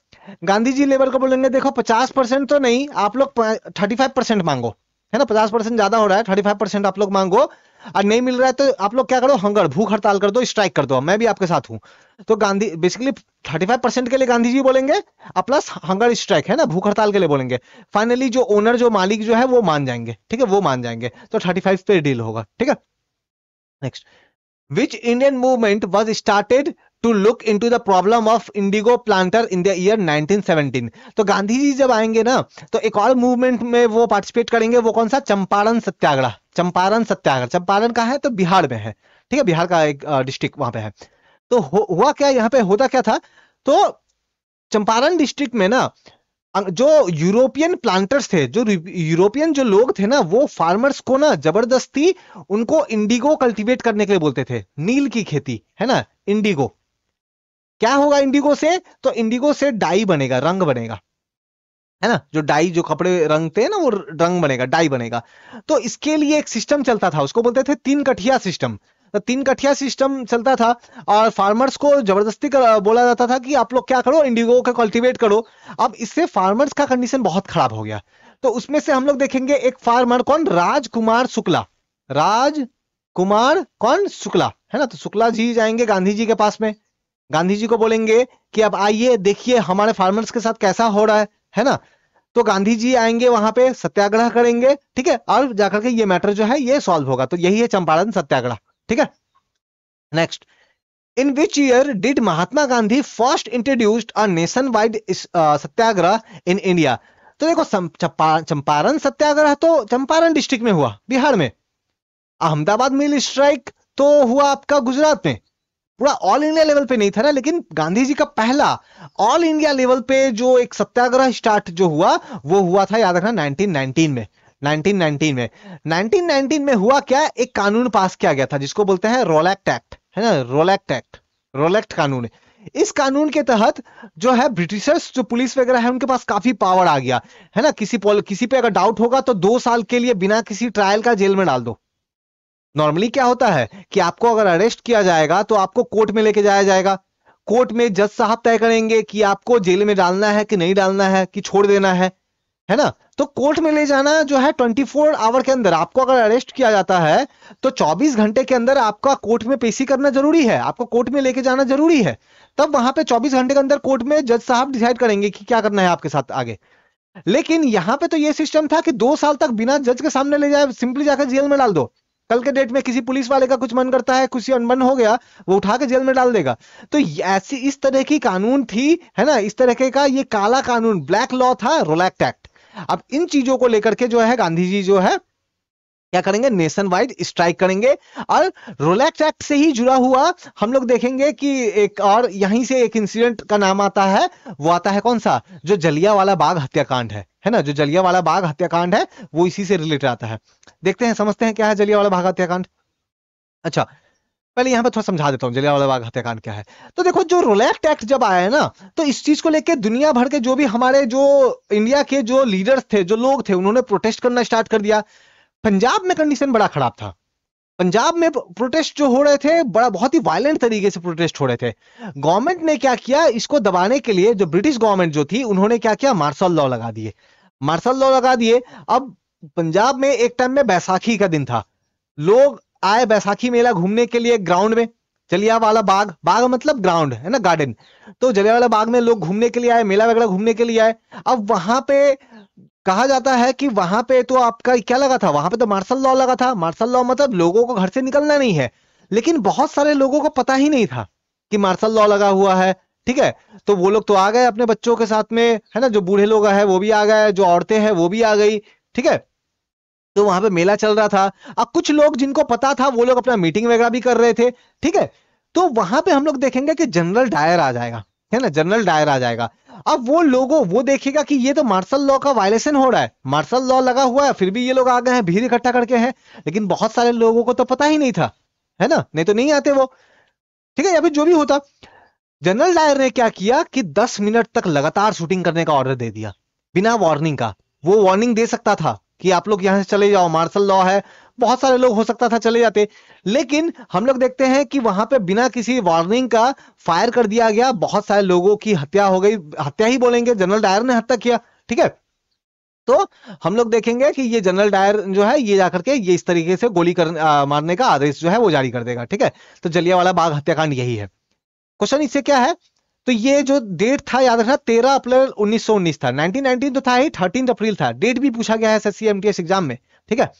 Speaker 1: गांधी जी लेबर को बोलेंगे देखो 50% तो नहीं, आप लोग 35% मांगो, है ना, 50% ज्यादा हो रहा है, 35% आप लोग मांगो। और नहीं मिल रहा है तो आप लोग क्या करो, हंगर, भूख हड़ताल कर दो, स्ट्राइक कर दो, मैं भी आपके साथ हूं। तो गांधी बेसिकली 35% के लिए गांधी जी बोलेंगे, प्लस हंगर स्ट्राइक, है ना, भूख हड़ताल के लिए बोलेंगे। फाइनली जो ओनर, जो मालिक जो है वो मान जाएंगे, ठीक है, वो मान जाएंगे, तो 35 पे डील होगा, ठीक है। Next, which Indian movement was started to look into the problem of indigo planter in the year 1917? तो गांधी जी जब आएंगे ना, तो एक और मूवमेंट में वो पार्टिसिपेट करेंगे, वो कौन सा? चंपारण सत्याग्रह। चंपारण सत्याग्रह, चंपारण का है तो बिहार में है, ठीक है, बिहार का एक डिस्ट्रिक्ट वहां पे है। तो हुआ क्या, यहाँ पे होता क्या था? तो चंपारण डिस्ट्रिक्ट में ना जो यूरोपियन प्लांटर्स थे, जो यूरोपियन जो लोग थे ना, वो फार्मर्स को ना जबरदस्ती उनको इंडिगो कल्टीवेट करने के लिए बोलते थे, नील की खेती, है ना, इंडिगो। क्या होगा इंडिगो से? तो इंडिगो से डाई बनेगा, रंग बनेगा, है ना, जो डाई, जो कपड़े रंगते हैं ना, वो रंग बनेगा, डाई बनेगा। तो इसके लिए एक सिस्टम चलता था, उसको बोलते थे 3 कठिया सिस्टम। तो 3 कठिया सिस्टम चलता था, और फार्मर्स को जबरदस्ती बोला जाता था कि आप लोग क्या करो, इंडिगो का कल्टीवेट करो। अब इससे फार्मर्स का कंडीशन बहुत खराब हो गया। तो उसमें से हम लोग देखेंगे एक फार्मर, कौन, राजकुमार शुक्ला। राजकुमार कौन, शुक्ला, है ना। तो शुक्ला जी जाएंगे गांधी जी के पास में, गांधी जी को बोलेंगे कि अब आइए देखिए हमारे फार्मर्स के साथ कैसा हो रहा है ना। तो गांधी जी आएंगे वहां पे, सत्याग्रह करेंगे, ठीक है, और जाकर के ये मैटर जो है ये सॉल्व होगा। तो यही है चंपारण सत्याग्रह, ठीक है। Next, in which year did Mahatma Gandhi first introduced a nation wide Satyagraha in India? तो देखो चंपारण सत्याग्रह तो चंपारण डिस्ट्रिक्ट में हुआ, बिहार में। अहमदाबाद मिल स्ट्राइक तो हुआ आपका गुजरात में। पूरा ऑल इंडिया लेवल पे नहीं था ना, लेकिन गांधी जी का पहला ऑल इंडिया लेवल पे जो एक सत्याग्रह स्टार्ट जो हुआ, वो हुआ था, याद रखना, 1919 में। 1919 में हुआ क्या, एक कानून पास किया गया था जिसको बोलते हैं रोलैक्ट एक्ट, है ना, रोलैक्ट एक्ट, रोलैक्ट कानून। इस कानून के तहत जो है ब्रिटिशर्स, जो पुलिस वगैरह है, उनके पास काफी पावर आ गया, है ना। किसी पे अगर डाउट होगा तो 2 साल के लिए बिना किसी ट्रायल का जेल में डाल दो। नॉर्मली क्या होता है कि आपको अगर अरेस्ट किया जाएगा तो आपको कोर्ट में लेके जाया जाएगा, कोर्ट में जज साहब तय करेंगे कि आपको जेल में डालना है कि नहीं डालना है, कि छोड़ देना है ना। तो कोर्ट में ले जाना जो है 24 आवर के अंदर, आपको अगर अरेस्ट किया जाता है तो 24 घंटे के अंदर आपका कोर्ट में पेशी करना जरूरी है, आपको कोर्ट में लेके जाना जरूरी है। तब वहां पे 24 घंटे के अंदर कोर्ट में जज साहब डिसाइड करेंगे कि क्या करना है आपके साथ आगे। लेकिन यहां पे तो ये सिस्टम था कि 2 साल तक बिना जज के सामने ले जाए, सिंपली जाकर जेल में डाल दो। कल के डेट में किसी पुलिस वाले का कुछ मन करता है, कुछ अनबन हो गया, वो उठा के जेल में डाल देगा। तो ऐसी इस तरह की कानून थी, है ना, इस तरह का ये काला कानून, ब्लैक लॉ था, रोलैक्ट एक्ट। अब इन चीजों को लेकर के जो है गांधी जी जो है क्या करेंगे, नेशन वाइड स्ट्राइक करेंगे। और रोलैक्ट एक्ट से ही जुड़ा हुआ हम लोग देखेंगे कि एक और यहीं से एक इंसिडेंट का नाम आता है, वो आता है कौन सा, जो जलियांवाला बाग हत्याकांड है ना, जो जलियांवाला बाग हत्याकांड है वो इसी से रिलेटेड आता है। देखते हैं, समझते हैं क्या है जलियांवाला बाग हत्याकांड। अच्छा, पहले यहां पर थोड़ा समझा देता हूं जलियांवाला बाग हत्याकांड क्या है। तो देखो, जो रोलैक्ट एक्ट जब आया है ना, तो इस चीज को लेकर दुनिया भर के जो भी हमारे जो इंडिया के जो लीडर्स थे, जो लोग थे, उन्होंने प्रोटेस्ट करना स्टार्ट कर दिया। पंजाब में कंडीशन बड़ा खराब था। पंजाब में प्रोटेस्ट जो हो रहे थे, बड़ा बहुत ही वायलेंट तरीके से प्रोटेस्ट हो रहे थे। गवर्नमेंट ने क्या किया, इसको दबाने के लिए, जो ब्रिटिश गवर्नमेंट जो थी, उन्होंने क्या किया, मार्शल लॉ लगा दिए, मार्शल लॉ लगा दिए। अब पंजाब में एक टाइम में बैसाखी का दिन था, लोग आए बैसाखी मेला घूमने के लिए ग्राउंड में, जलियांवाला बाग, बाग मतलब ग्राउंड, है ना, गार्डन। तो जलियांवाला बाग में लोग घूमने के लिए आए, मेला वगैरह घूमने के लिए आए। अब वहां पे कहा जाता है कि वहां पे तो आपका क्या लगा था, वहां पे तो मार्शल लॉ लगा था। मार्शल लॉ मतलब लोगों को घर से निकलना नहीं है, लेकिन बहुत सारे लोगों को पता ही नहीं था कि मार्शल लॉ लगा हुआ है, ठीक है। तो वो लोग तो आ गए अपने बच्चों के साथ में, है ना, जो बूढ़े लोग हैं वो भी आ गए, जो औरतें हैं वो भी आ गई, ठीक है। तो वहां पे मेला चल रहा था। अब कुछ लोग जिनको पता था वो लोग अपना मीटिंग वगैरह भी कर रहे थे, ठीक है। तो वहां पे हम लोग देखेंगे कि जनरल डायर आ जाएगा, है ना, जनरल डायर आ जाएगा। अब वो देखेगा कि ये तो मार्शल लॉ का वायलेशन हो रहा है, मार्शल लॉ लगा हुआ है, फिर भी ये लोग आ गए हैं, भीड़ इकट्ठा करके हैं। लेकिन बहुत सारे लोगों को तो पता ही नहीं था, है ना, नहीं तो नहीं आते वो, ठीक है, या फिर जो भी होता। जनरल डायर ने क्या किया कि 10 मिनट तक लगातार शूटिंग करने का ऑर्डर दे दिया, बिना वार्निंग का। वो वार्निंग दे सकता था कि आप लोग यहां से चले जाओ, मार्शल लॉ है, बहुत सारे लोग हो सकता था चले जाते। लेकिन हम लोग देखते हैं कि वहां पे बिना किसी वार्निंग का फायर कर दिया गया, बहुत सारे लोगों की हत्या हो गई, हत्या ही बोलेंगे, जनरल डायर ने हत्या किया, ठीक है। तो हम लोग देखेंगे कि ये जनरल डायर जो है ये जाकर के ये इस तरीके से मारने का आदेश जो है वो जारी कर देगा, ठीक है। तो जलियांवाला बाग हत्याकांड यही है। क्वेश्चन इससे क्या है, तो ये जो डेट था याद रखना, 13 अप्रैल 1919 था। 1919 तो था ही, 13 अप्रैल था। डेट भी पूछा गया है एसएससी एमटीएस एग्जाम में, ठीक है।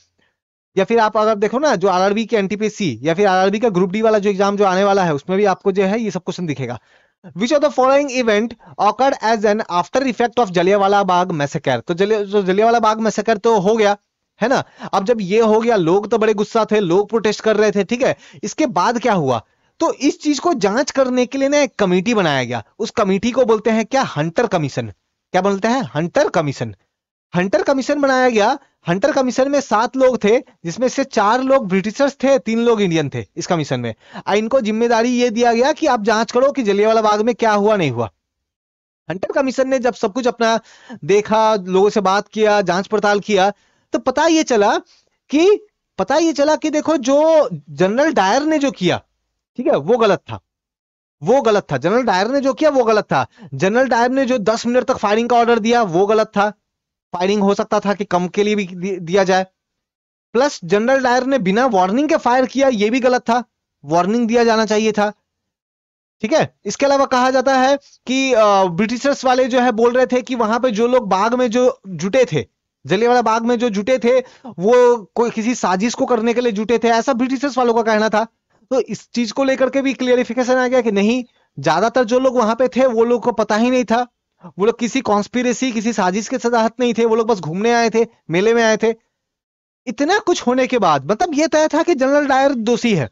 Speaker 1: या फिर आप अगर देखो ना, जो आरआरबी के एनटीपीसी या फिर आरआरबी का ग्रुप डी वाला जो एग्जाम जो आने वाला है, उसमें भी आपको जो है ये सब क्वेश्चन दिखेगा। Which of the following event occurred as an after effect of Jallianwala Bagh massacre? तो जलियांवाला बाग मैसेकर तो हो गया, है ना। अब जब ये हो गया, लोग तो बड़े गुस्सा थे, लोग प्रोटेस्ट कर रहे थे, ठीक है। इसके बाद क्या हुआ, तो इस चीज को जांच करने के लिए ना एक कमेटी बनाया गया। उस कमेटी को बोलते हैं क्या, हंटर कमीशन। क्या बोलते हैं, हंटर कमीशन। हंटर कमीशन बनाया गया। हंटर कमीशन में 7 लोग थे, जिसमें से 4 लोग ब्रिटिशर्स थे, 3 लोग इंडियन थे इस कमीशन में। इनको जिम्मेदारी ये दिया गया कि आप जांच करो कि जलियांवाला बाग में क्या हुआ नहीं हुआ। हंटर कमीशन ने जब सब कुछ अपना देखा, लोगों से बात किया, जांच पड़ताल किया, तो कि पता ये चला कि देखो, जो जनरल डायर ने जो किया, ठीक है, वो गलत था। वो गलत था। जनरल डायर ने जो किया वो गलत था। जनरल डायर ने जो 10 मिनट तक फायरिंग का ऑर्डर दिया वो गलत था। फायरिंग हो सकता था कि कम के लिए भी दिया जाए। प्लस जनरल डायर ने बिना वार्निंग के फायर किया, ये भी गलत था। वार्निंग दिया जाना चाहिए था। ठीक है। इसके अलावा कहा जाता है कि ब्रिटिशर्स वाले जो है बोल रहे थे कि वहां पे जो लोग बाग में जो जुटे थे, जलियांवाला बाग में जो जुटे थे, वो कोई किसी साजिश को करने के लिए जुटे थे, ऐसा ब्रिटिशर्स वालों का कहना था। तो इस चीज को लेकर के भी क्लियरिफिकेशन आ गया कि नहीं, ज्यादातर जो लोग वहां पे थे वो लोग को पता ही नहीं था। वो लोग किसी कॉन्स्पिरेसी, किसी साजिश के तहत नहीं थे, वो लोग बस घूमने आए थे, मेले में आए थे। इतना कुछ होने के बाद मतलब ये तय था कि जनरल डायर दोषी है।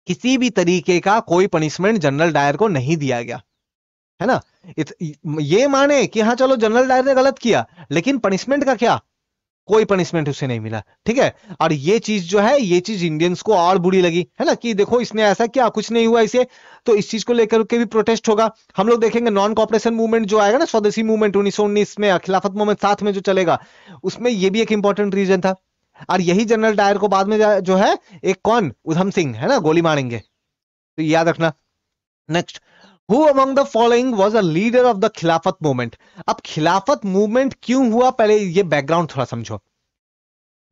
Speaker 1: किसी भी तरीके का कोई पनिशमेंट जनरल डायर को नहीं दिया गया, है ना। ये माने कि हाँ चलो जनरल डायर ने गलत किया, लेकिन पनिशमेंट का क्या, कोई पनिशमेंट उसे नहीं मिला। ठीक है। और ये चीज जो है, ये चीज इंडियंस को और बुरी लगी, है ना, कि देखो इसने ऐसा किया, कुछ नहीं हुआ इसे। तो इस चीज को लेकर के भी प्रोटेस्ट होगा। हम लोग देखेंगे नॉन कॉपरेशन मूवमेंट जो आएगा ना, स्वदेशी मूवमेंट 1919 में, खिलाफत मूवमेंट साथ में जो चलेगा, उसमें ये भी एक इंपॉर्टेंट रीजन था। और यही जनरल डायर को बाद में जो है, एक कौन, उधम सिंह, है ना, गोली मारेंगे। तो याद रखना। Next, who among the following was a leader of the खिलाफत मूवमेंट। अब खिलाफत मूवमेंट क्यों हुआ, पहले ये बैकग्राउंड थोड़ा समझो।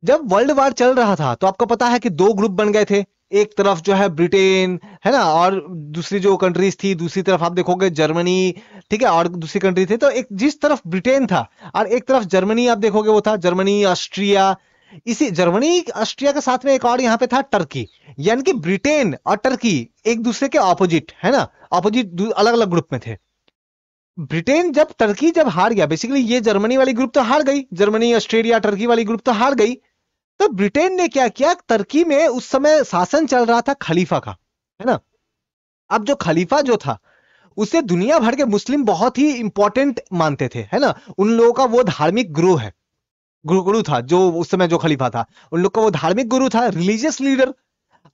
Speaker 1: जब वर्ल्ड वार चल रहा था तो आपको पता है कि 2 ग्रुप बन गए थे। एक तरफ जो है ब्रिटेन, है ना, और दूसरी जो कंट्रीज थी, दूसरी तरफ आप देखोगे जर्मनी, ठीक है, और दूसरी कंट्री थी। तो एक जिस तरफ ब्रिटेन था और एक तरफ जर्मनी आप देखोगे, वो था जर्मनी, ऑस्ट्रिया। इसी जर्मनी ऑस्ट्रिया के साथ में एक और यहाँ पे था टर्की। यानी कि ब्रिटेन और टर्की एक दूसरे के ऑपोजिट, है ना, ऑपोजिट अलग अलग ग्रुप में थे। ब्रिटेन जब टर्की जब हार गया, बेसिकली ये जर्मनी वाली ग्रुप तो हार गई, जर्मनी ऑस्ट्रेलिया टर्की वाली ग्रुप तो हार गई। तो ब्रिटेन ने क्या किया, टर्की में उस समय शासन चल रहा था खलीफा का, है ना। अब जो खलीफा जो था, उसे दुनिया भर के मुस्लिम बहुत ही इंपॉर्टेंट मानते थे, है ना। उन लोगों का वो धार्मिक गुरु है, गुरु था जो उस समय जो खलीफा था, उन लोग का वो धार्मिक गुरु था, रिलीजियस लीडर।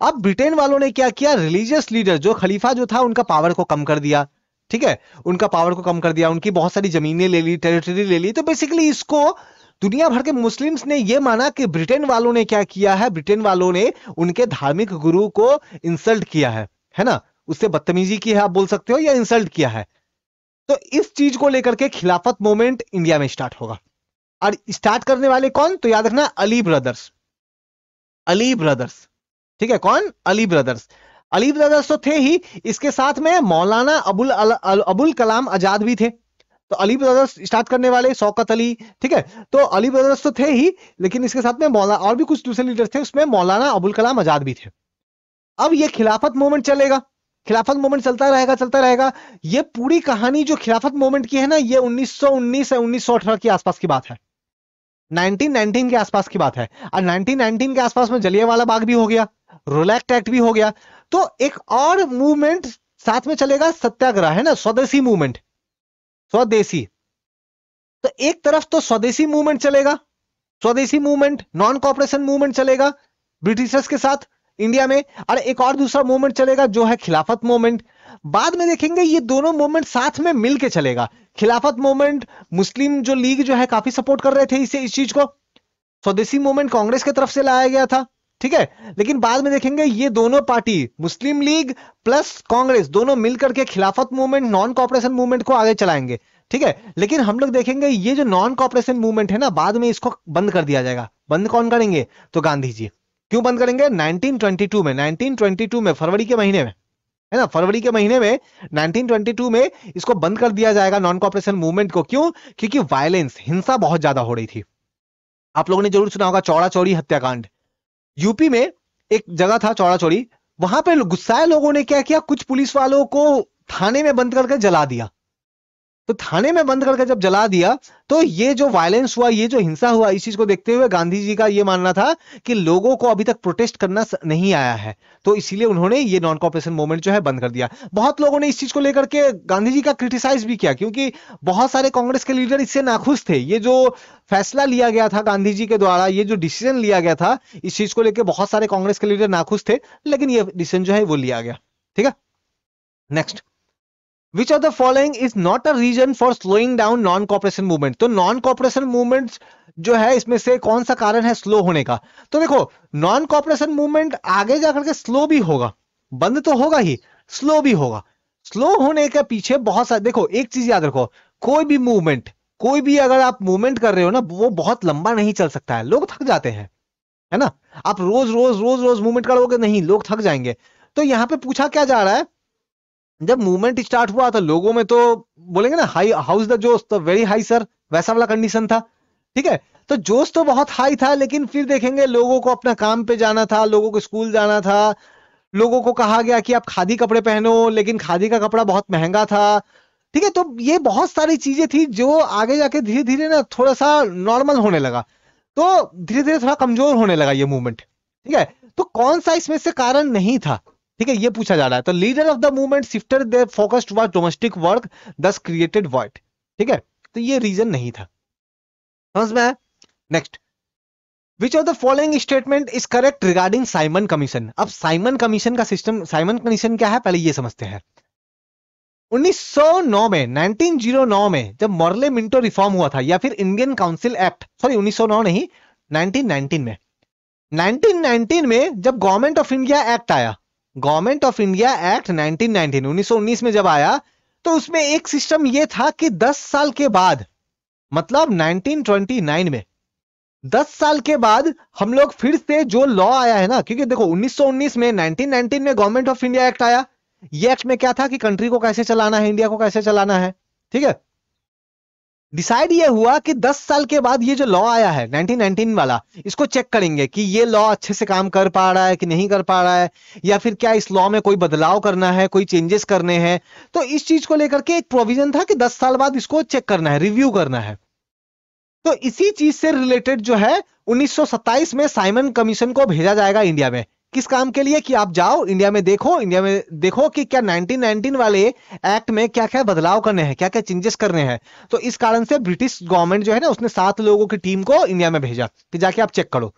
Speaker 1: अब ब्रिटेन वालों ने क्या किया, रिलीजियस लीडर जो खलीफा जो था, उनका पावर को कम कर दिया। ठीक है, उनका पावर को कम कर दिया, उनकी बहुत सारी जमीनें ले ली, टेरिटरी ले ली। तो बेसिकली इसको दुनिया भर के मुस्लिम्स ने यह माना कि ब्रिटेन वालों ने क्या किया है, ब्रिटेन वालों ने उनके धार्मिक गुरु को इंसल्ट किया है ना, उससे बदतमीजी की है आप बोल सकते हो, या इंसल्ट किया है। तो इस चीज को लेकर के खिलाफत मूवमेंट इंडिया में स्टार्ट होगा। और स्टार्ट करने वाले कौन, तो याद रखना, अली ब्रदर्स। अली ब्रदर्स, ठीक है, कौन, अली ब्रदर्स। अली ब्रदर्स तो थे ही, इसके साथ में मौलाना अबुल कलाम आजाद भी थे। तो अली ब्रदर्स स्टार्ट करने वाले, शौकत अली, ठीक है। तो अली ब्रदर्स तो थे ही, लेकिन इसके साथ में मौलाना और भी कुछ दूसरे लीडर थे, उसमें मौलाना अबुल कलाम आजाद भी थे। अब ये खिलाफत मूवमेंट चलेगा, खिलाफत मूवमेंट चलता रहेगा चलता रहेगा। ये पूरी कहानी जो खिलाफत मूवमेंट की है ना, ये 1919 या 1918 के आसपास की बात है, 1919 के आसपास की बात है। और 1919 के आसपास में जलियांवाला बाग भी हो गया, रोलैक्ट एक्ट भी हो गया। तो एक और मूवमेंट साथ में चलेगा, सत्याग्रह, है ना, स्वदेशी मूवमेंट, स्वदेशी। तो एक तरफ तो स्वदेशी मूवमेंट चलेगा, स्वदेशी मूवमेंट, नॉन कॉपरेशन मूवमेंट चलेगा ब्रिटिशर्स के साथ इंडिया में, और एक और दूसरा मूवमेंट चलेगा जो है खिलाफत मूवमेंट। बाद में देखेंगे ये दोनों मूवमेंट साथ में मिलके चलेगा। खिलाफत मूवमेंट, मुस्लिम जो लीग जो है काफी सपोर्ट कर रहे थे इस चीज को। स्वदेशी मूवमेंट कांग्रेस की तरफ से लाया गया था, ठीक है। लेकिन बाद में देखेंगे ये दोनों पार्टी, मुस्लिम लीग प्लस कांग्रेस, दोनों मिलकर के खिलाफत मूवमेंट, नॉन कॉपरेशन मूवमेंट को आगे चलाएंगे, ठीक है। लेकिन हम लोग देखेंगे ये जो नॉन कॉपरेशन मूवमेंट है ना, बाद में इसको बंद कर दिया जाएगा। बंद कौन करेंगे, तो गांधी जी। क्यों बंद करेंगे, 1922 में फरवरी के महीने में, है ना, फरवरी के महीने में 1922 में इसको बंद कर दिया जाएगा नॉन कॉपरेशन मूवमेंट को। क्यों, क्योंकि वायलेंस, हिंसा बहुत ज्यादा हो रही थी। आप लोगों ने जरूर सुना होगा चौड़ा चौड़ी हत्याकांड। यूपी में एक जगह था चौड़ा चौड़ी, वहां पे गुस्साए लोगों ने क्या किया, कुछ पुलिस वालों को थाने में बंद करके जला दिया। तो थाने में बंद करके जब जला दिया, तो ये जो वायलेंस हुआ, ये जो हिंसा हुआ, इस चीज को देखते हुए गांधी जी का ये मानना था कि लोगों को अभी तक प्रोटेस्ट करना नहीं आया है, तो इसीलिए उन्होंने ये नॉन कॉपरेशन मूवमेंट जो है बंद कर दिया। बहुत लोगों ने इस चीज को लेकर के गांधी जी का क्रिटिसाइज भी किया, क्योंकि बहुत सारे कांग्रेस के लीडर इससे नाखुश थे। ये जो फैसला लिया गया था गांधी जी के द्वारा, ये जो डिसीजन लिया गया था, इस चीज को लेकर बहुत सारे कांग्रेस के लीडर नाखुश थे, लेकिन ये डिसीजन जो है वो लिया गया। ठीक है, next, which of the following is not a reason for slowing down non cooperation movement. तो नॉन कॉपरेशन मूवमेंट जो है, इसमें से कौन सा कारण है स्लो होने का? तो देखो, नॉन कॉपरेशन मूवमेंट आगे जाकर के स्लो भी होगा, बंद तो होगा ही, स्लो भी होगा। स्लो होने के पीछे बहुत सारे, देखो एक चीज याद रखो, कोई भी मूवमेंट, कोई भी अगर आप मूवमेंट कर रहे हो ना, वो बहुत लंबा नहीं चल सकता है, लोग थक जाते हैं, है ना। आप रोज रोज रोज रोज मूवमेंट करोगे, नहीं, लोग थक जाएंगे। तो यहां पे पूछा क्या जा रहा है, जब मूवमेंट स्टार्ट हुआ तो लोगों में तो बोलेंगे ना, हाई हाउस द जोश, तो वेरी हाई सर, वैसा वाला कंडीशन था। ठीक है, तो जोश तो बहुत हाई था, लेकिन फिर देखेंगे लोगों को अपना काम पे जाना था, लोगों को स्कूल जाना था, लोगों को कहा गया कि आप खादी कपड़े पहनो, लेकिन खादी का कपड़ा बहुत महंगा था। ठीक है, तो ये बहुत सारी चीजें थी जो आगे जाके धीरे धीरे ना थोड़ा सा नॉर्मल होने लगा, तो धीरे धीरे थोड़ा कमजोर होने लगा ये मूवमेंट। ठीक है, तो कौन सा इसमें से कारण नहीं था, ठीक है, ये पूछा जा रहा है। तो leader of the movement shifted their focus towards domestic work, thus created void. ठीक है, तो ये रीजन नहीं था, समझ में आया। Next, which of the following statement is correct regarding Simon commission. अब साइमन कमीशन का सिस्टम, साइमन कमीशन क्या है पहले ये समझते हैं। 1909 में, 1909 में जब मॉर्ले मिंटो रिफॉर्म हुआ था, या फिर इंडियन काउंसिल एक्ट, सॉरी 1909 नहीं, 1919 में, 1919 में जब गवर्नमेंट ऑफ इंडिया एक्ट आया, गवर्नमेंट ऑफ इंडिया एक्ट 1919, 1919 में जब आया, तो उसमें एक सिस्टम ये था कि 10 साल के बाद, मतलब 1929 में 10 साल के बाद हम लोग फिर से जो लॉ आया है ना, क्योंकि देखो 1919 में, 1919 में गवर्नमेंट ऑफ इंडिया एक्ट आया, ये एक्ट में क्या था कि कंट्री को कैसे चलाना है, इंडिया को कैसे चलाना है। ठीक है, डिसाइड ये हुआ कि 10 साल के बाद ये जो लॉ आया है 1919 वाला, इसको चेक करेंगे कि ये लॉ अच्छे से काम कर पा रहा है कि नहीं कर पा रहा है, या फिर क्या इस लॉ में कोई बदलाव करना है, कोई चेंजेस करने हैं। तो इस चीज को लेकर के एक प्रोविजन था कि 10 साल बाद इसको चेक करना है, रिव्यू करना है। तो इसी चीज से रिलेटेड जो है 1927 में साइमन कमीशन को भेजा जाएगा इंडिया में, किस काम के लिए, कि आप जाओ इंडिया में देखो, इंडिया में देखो कि क्या 1919 वाले एक्ट में क्या क्या बदलाव करने हैं, क्या क्या चेंजेस करने हैं। तो इस कारण से ब्रिटिश गवर्नमेंट जो है ना, उसने 7 लोगों की टीम को इंडिया में भेजा कि जाके आप चेक करो।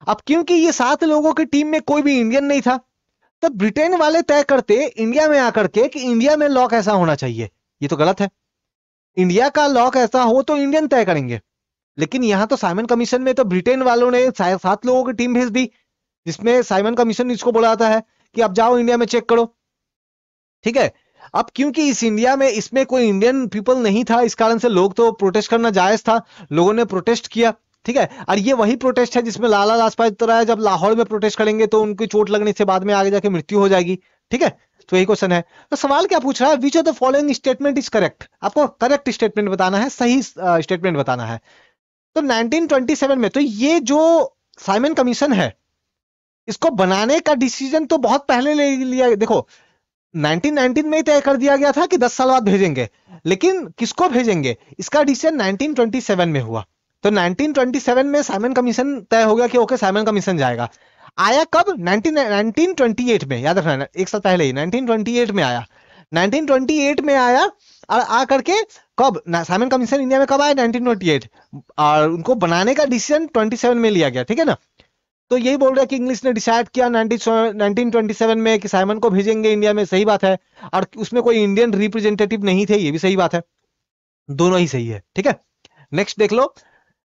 Speaker 1: अब क्योंकि ये 7 लोगों की टीम में कोई भी इंडियन नहीं था, तो ब्रिटेन वाले तय करते इंडिया में आकर के कि इंडिया में लॉ कैसा होना चाहिए। ये तो गलत है, इंडिया का लॉ कैसा हो तो इंडियन तय करेंगे। लेकिन यहां तो साइमन कमीशन में तो ब्रिटेन वालों ने 7 लोगों की टीम भेज दी, जिसमें साइमन कमीशन इसको बुलाता है कि आप जाओ इंडिया में चेक करो। ठीक है, अब क्योंकि इस इंडिया में इसमें कोई इंडियन पीपल नहीं था, इस कारण से लोग तो प्रोटेस्ट करना जायज था, लोगों ने प्रोटेस्ट किया। ठीक है, और ये वही प्रोटेस्ट है जिसमें लाला लाजपत राय जब लाहौर में प्रोटेस्ट करेंगे तो उनकी चोट लगने से बाद में आगे जाके मृत्यु हो जाएगी। ठीक है, तो यही क्वेश्चन है। तो सवाल क्या पूछ रहा है, विच of the following statement is correct. आपको करेक्ट स्टेटमेंट बताना है, सही स्टेटमेंट बताना है। तो 1927 में, तो ये जो साइमन कमीशन है, इसको बनाने का डिसीजन तो बहुत पहले ले लिया। देखो 1919 में ही तय कर दिया गया था कि 10 साल बाद भेजेंगे, लेकिन किसको भेजेंगे इसका डिसीजन 1927 में हुआ। तो 1927 में साइमन कमीशन तय हो गया कि ओके साइमन कमीशन जाएगा। आया कब, 1928 में, याद रखना एक साल पहले ही 1928 में आया, 1928 में आया। और आकर के कब साइमन कमीशन इंडिया में कब आया, 1928, और उनको बनाने का डिसीजन 27 में लिया गया। ठीक है ना, तो यही बोल रहा है कि इंग्लिश ने डिसाइड किया 1927 में कि साइमन को भेजेंगे इंडिया में, सही बात है। और उसमें कोई इंडियन रिप्रेजेंटेटिव नहीं थे, ये भी सही बात है, दोनों ही सही है। ठीक है, नेक्स्ट देख लो,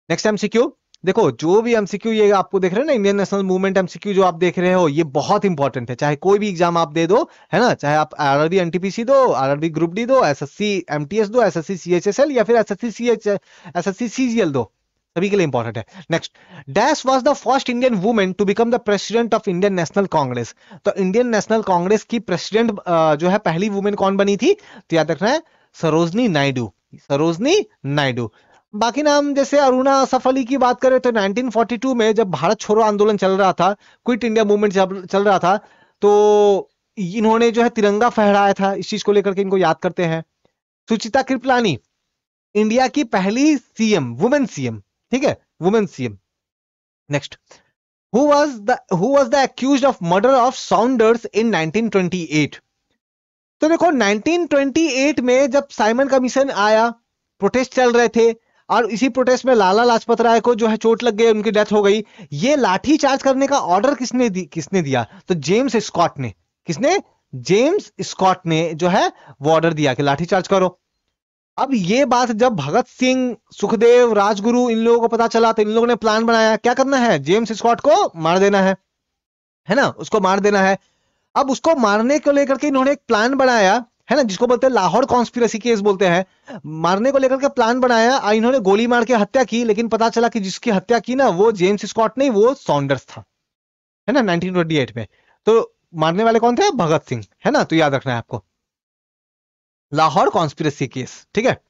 Speaker 1: नेक्स्ट एमसीक्यू देखो, जो भी एमसीक्यू ये आपको देख रहे हैं ना, इंडियन नेशनल मूवमेंट एमसीक्यू जो आप देख रहे हो, ये बहुत इंपॉर्टेंट है। चाहे कोई भी एग्जाम आप दे दो, है ना, चाहे आप आरआरबी एनटीपीसी दो, आरआरबी ग्रुप डी दो, एसएससी एमटीएस दो, एसएससी सीएचएसएल, या फिर एसएससी सीजीएल दो, सभी के लिए इंपॉर्टेंट है। Next, dash was the first Indian women to become the president of Indian National Congress. तो इंडियन नेशनल कांग्रेस की प्रेसिडेंट जो है पहली वुमेन कौन बनी थी, तो याद रखना है सरोजनी नायडू, सरोजनी नायडू। बाकी नाम जैसे अरुणा असफ अली की बात करें तो 1942 में जब भारत छोड़ो आंदोलन चल रहा था, क्विट इंडिया मूवमेंट चल रहा था, तो इन्होंने जो है तिरंगा फहराया था, इस चीज को लेकर के इनको याद करते हैं। सुचिता कृपलानी इंडिया की पहली सीएम, वुमेन सीएम, ठीक है, women CM. Next, who was the accused of murder of Saunders in 1928? तो देखो 1928 में जब साइमन कमीशन आया, प्रोटेस्ट चल रहे थे, और इसी प्रोटेस्ट में लाला लाजपत राय को जो है चोट लग गई, उनकी डेथ हो गई। ये लाठी चार्ज करने का ऑर्डर किसने दिया? तो जेम्स स्कॉट ने। किसने? जेम्स स्कॉट ने जो है वो ऑर्डर दिया कि लाठी चार्ज करो। अब ये बात जब भगत सिंह, सुखदेव, राजगुरु इन लोगों को पता चला तो इन लोगों ने प्लान बनाया, क्या करना है? जेम्स स्कॉट को मार देना है ना, उसको मार देना है। अब उसको मारने को लेकर के इन्होंने एक प्लान बनाया, है ना, जिसको बोलते हैं लाहौर कॉन्स्पिरेसी केस बोलते हैं। मारने को लेकर के प्लान बनाया और इन्होंने गोली मार के हत्या की, लेकिन पता चला कि जिसकी हत्या की ना वो जेम्स स्कॉट नहीं, वो सॉन्डर्स था, है ना, 1928 में। तो मारने वाले कौन थे? भगत सिंह, है ना, तो याद रखना है आपको, लाहौर कॉन्स्पिरेसी केस, ठीक है।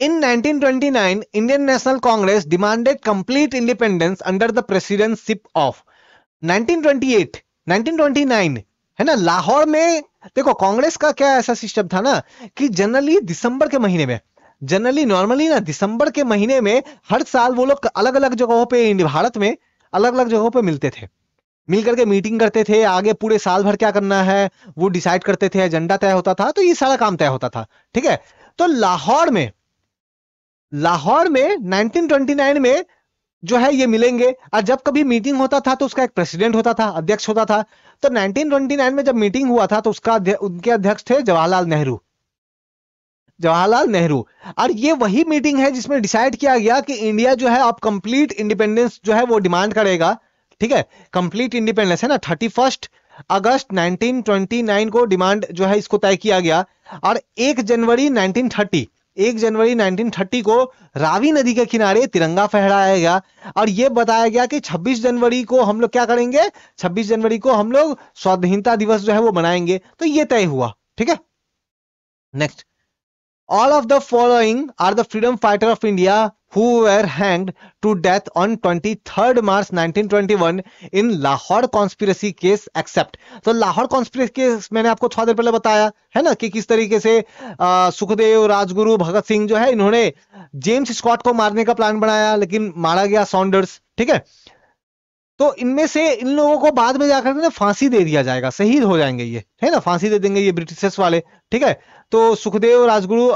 Speaker 1: In 1929, Indian National Congress demanded complete independence under the presidency of 1928, 1929, है ना। लाहौर में देखो कांग्रेस का क्या ऐसा सिस्टम था ना कि जनरली दिसंबर के महीने में, जनरली नॉर्मली ना दिसंबर के महीने में हर साल वो लोग अलग अलग जगहों पे, भारत में अलग अलग जगहों पे मिलते थे, मिल करके मीटिंग करते थे, आगे पूरे साल भर क्या करना है वो डिसाइड करते थे, एजेंडा तय होता था, तो ये सारा काम तय होता था, ठीक है। तो लाहौर में 1929 में जो है ये मिलेंगे, और जब कभी मीटिंग होता था तो उसका एक प्रेसिडेंट होता था, अध्यक्ष होता था। तो 1929 में जब मीटिंग हुआ था तो उसका उनके अध्यक्ष थे जवाहरलाल नेहरू, जवाहरलाल नेहरू। और ये वही मीटिंग है जिसमें डिसाइड किया गया कि इंडिया जो है अब कंप्लीट इंडिपेंडेंस जो है वो डिमांड करेगा, ठीक है, कंप्लीट इंडिपेंडेंस, है ना। 31 अगस्त 1929 को डिमांड जो है इसको तय किया गया, और 1 जनवरी 1930 को रावी नदी के किनारे तिरंगा फहराया गया, और यह बताया गया कि 26 जनवरी को हम लोग क्या करेंगे, 26 जनवरी को हम लोग स्वाधीनता दिवस जो है वो मनाएंगे। तो ये तय हुआ, ठीक है। Next, all of the following are the freedom fighter of India who were hanged to death on 23rd March 1921 in Lahore conspiracy case except। तो लाहौर कॉन्स्पिरेसी केस मैंने आपको थोड़ा देर पहले बताया, है ना, कि किस तरीके से सुखदेव, राजगुरु, भगत सिंह जो है इन्होंने जेम्स स्कॉट को मारने का प्लान बनाया, लेकिन मारा गया सॉन्डर्स, ठीक है। तो इनमें से इन लोगों को बाद में जाकर ना फांसी दे दिया जाएगा, शहीद हो जाएंगे ये, है ना, फांसी दे देंगे ये ब्रिटिशर्स वाले, ठीक है। तो सुखदेव, राजगुरु,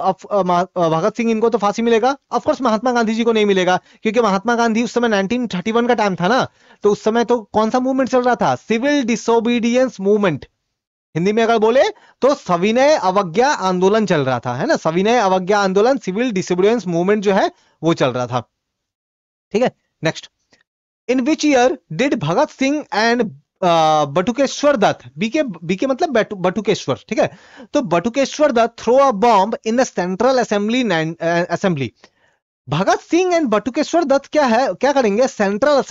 Speaker 1: भगत सिंह, इनको तो फांसी मिलेगा। ऑफ कोर्स महात्मा गांधी जी को नहीं मिलेगा, क्योंकि महात्मा गांधी उस समय 1931 का टाइम था ना, तो उस समय तो कौन सा मूवमेंट चल रहा था? सिविल डिसोबीडियंस मूवमेंट, हिंदी में अगर बोले तो सविनय अवज्ञा आंदोलन चल रहा था, है ना, सविनय अवज्ञा आंदोलन, सिविल डिसोबीडियंस मूवमेंट जो है वो चल रहा था, ठीक है। Next, in which year did Bhagat Singh and Batukeshwar Dutt, BK मतलब बटुकेश्वर, ठीक है, तो Batukeshwar Dutt throw a bomb in the central assembly. Bhagat Singh and Batukeshwar Dutt क्या करेंगे? सेंट्रल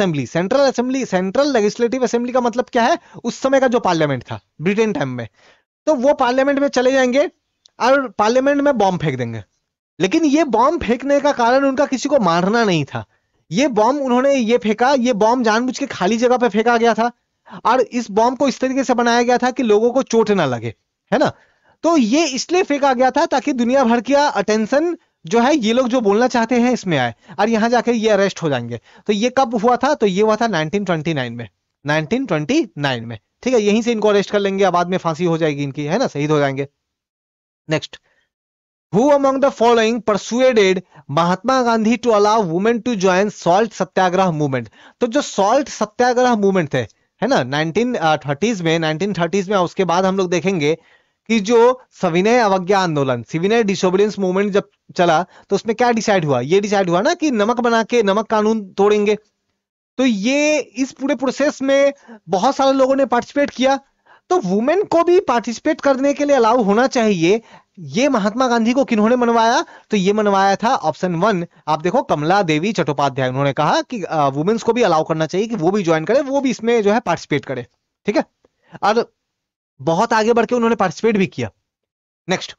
Speaker 1: लेजिस्लेटिव असेंबली का मतलब क्या है? उस समय का जो पार्लियामेंट था ब्रिटेन टाइम में, तो वो पार्लियामेंट में चले जाएंगे और पार्लियामेंट में बॉम्ब फेंक देंगे। लेकिन ये बॉम्ब फेंकने का कारण उनका किसी को मारना नहीं था, ये बॉम्ब उन्होंने ये फेंका, ये बॉम्ब जानबूझ के खाली जगह पे फेंका गया था, और इस बॉम्ब को इस तरीके से बनाया गया था कि लोगों को चोट ना लगे, है ना। तो ये इसलिए फेंका गया था ताकि दुनिया भर का अटेंशन जो है ये लोग जो बोलना चाहते हैं इसमें आए, और यहां जाकर ये अरेस्ट हो जाएंगे। तो ये कब हुआ था? तो ये हुआ था 1929 में, 1929 में, ठीक है। यहीं से इनको अरेस्ट कर लेंगे, बाद में फांसी हो जाएगी इनकी, है ना, शहीद हो जाएंगे। Next, Who among the following persuaded Mahatma Gandhi to allow women to join salt Satyagraha movement? तो जो सॉल्ट सत्याग्रह मूवमेंट थे, है ना, 1930s में, उसके बाद हम लोग देखेंगे कि जो सविनय अवज्ञा आंदोलन, सिविनय डिसोबीडियंस मूवमेंट जब चला तो उसमें क्या डिसाइड हुआ? ये डिसाइड हुआ ना कि नमक बना के नमक कानून तोड़ेंगे। तो ये इस पूरे प्रोसेस में बहुत सारे लोगों ने पार्टिसिपेट किया, तो वुमेन को भी पार्टिसिपेट करने के लिए अलाउ होना चाहिए। ये महात्मा गांधी को किन्होंने मनवाया? तो ये मनवाया था ऑप्शन 1, आप देखो, कमला देवी चट्टोपाध्याय। उन्होंने कहा कि वुमेन्स को भी अलाउ करना चाहिए कि वो भी ज्वाइन करे, वो भी इसमें जो है पार्टिसिपेट करे, ठीक है। और बहुत आगे बढ़ के उन्होंने पार्टिसिपेट भी किया। Next,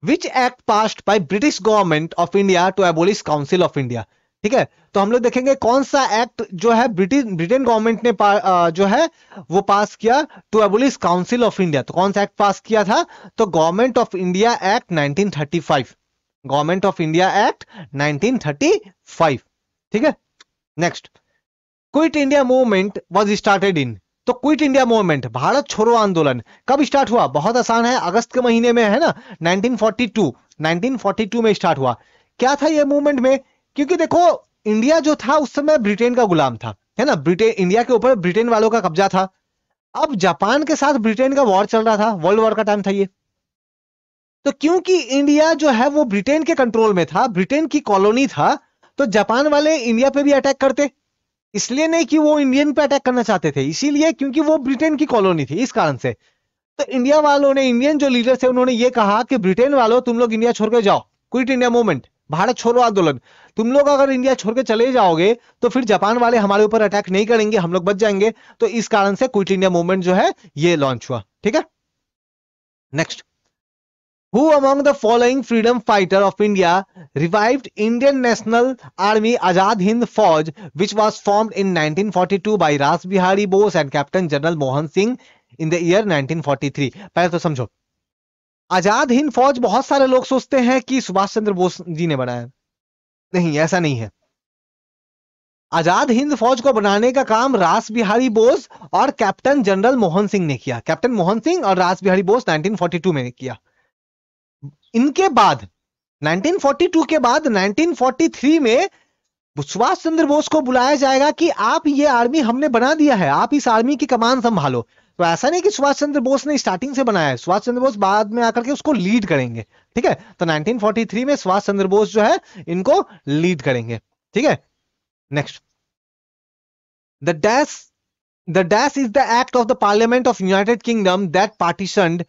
Speaker 1: which act passed by British government of India to abolish council of India? ठीक है, तो हम लोग देखेंगे कौन सा एक्ट जो है ब्रिटेन गवर्नमेंट ने जो है वो पास किया to abolish council of India. तो कौन सा एक्ट पास किया था? तो government of India act 1935, government of India act 1935। ठीक है, next, quit India movement was started in. तो क्विट इंडिया मूवमेंट, भारत छोड़ो आंदोलन, कब स्टार्ट हुआ? बहुत आसान है, अगस्त के महीने में है ना, 1942 में स्टार्ट हुआ। क्या था ये मूवमेंट में? क्योंकि देखो, इंडिया जो था उस समय ब्रिटेन का गुलाम था, है ना, ब्रिटेन, इंडिया के ऊपर ब्रिटेन वालों का कब्जा था। अब जापान के साथ ब्रिटेन का वॉर चल रहा था, वर्ल्ड वॉर का टाइम था ये। तो क्योंकि इंडिया जो है वो ब्रिटेन के कंट्रोल में था, ब्रिटेन की कॉलोनी था, तो जापान वाले इंडिया पे भी अटैक करते। इसलिए नहीं कि वो इंडियन पे अटैक करना चाहते थे, इसीलिए क्योंकि वो ब्रिटेन की कॉलोनी थी, इस कारण से। तो इंडिया वालों ने, इंडियन जो लीडर थे, उन्होंने ये कहा कि ब्रिटेन वालों, तुम लोग इंडिया छोड़ के जाओ, क्विट इंडिया मूवमेंट, भारत छोड़ो आंदोलन, तुम लोग अगर इंडिया छोड़ के चले जाओगे तो फिर जापान वाले हमारे ऊपर अटैक नहीं करेंगे, हम लोग बच जाएंगे। तो इस कारण से क्विट इंडिया मूवमेंट जो है ये लॉन्च हुआ। ठीक है, next, Who among the following freedom fighter of India revived Indian National Army Azad Hind Fauj, which was formed in 1942 by Ras Bihari Bose and Captain General Mohan Singh in the year 1943? पहले तो समझो, आजाद हिंद फौज बहुत सारे लोग सोचते हैं कि सुभाष चंद्र बोस जी ने बनाया। नहीं, ऐसा नहीं है। आजाद हिंद फौज को बनाने का काम रास बिहारी बोस और कैप्टन जनरल मोहन सिंह ने किया। कैप्टन मोहन सिंह और रास बिहारी बोस 1942 में किया। इनके बाद 1942 के बाद 1943 में सुभाष चंद्र बोस को बुलाया जाएगा कि आप ये आर्मी हमने बना दिया है, आप इस आर्मी की कमान संभालो। तो ऐसा नहीं कि सुभाष चंद्र बोस ने स्टार्टिंग से बनाया है, सुभाष चंद्र बोस बाद में आकर के उसको लीड करेंगे। ठीक है, तो 1943 में सुभाष चंद्र बोस जो है इनको लीड करेंगे। ठीक है, next, the dash is the act of the Parliament of United Kingdom that partitioned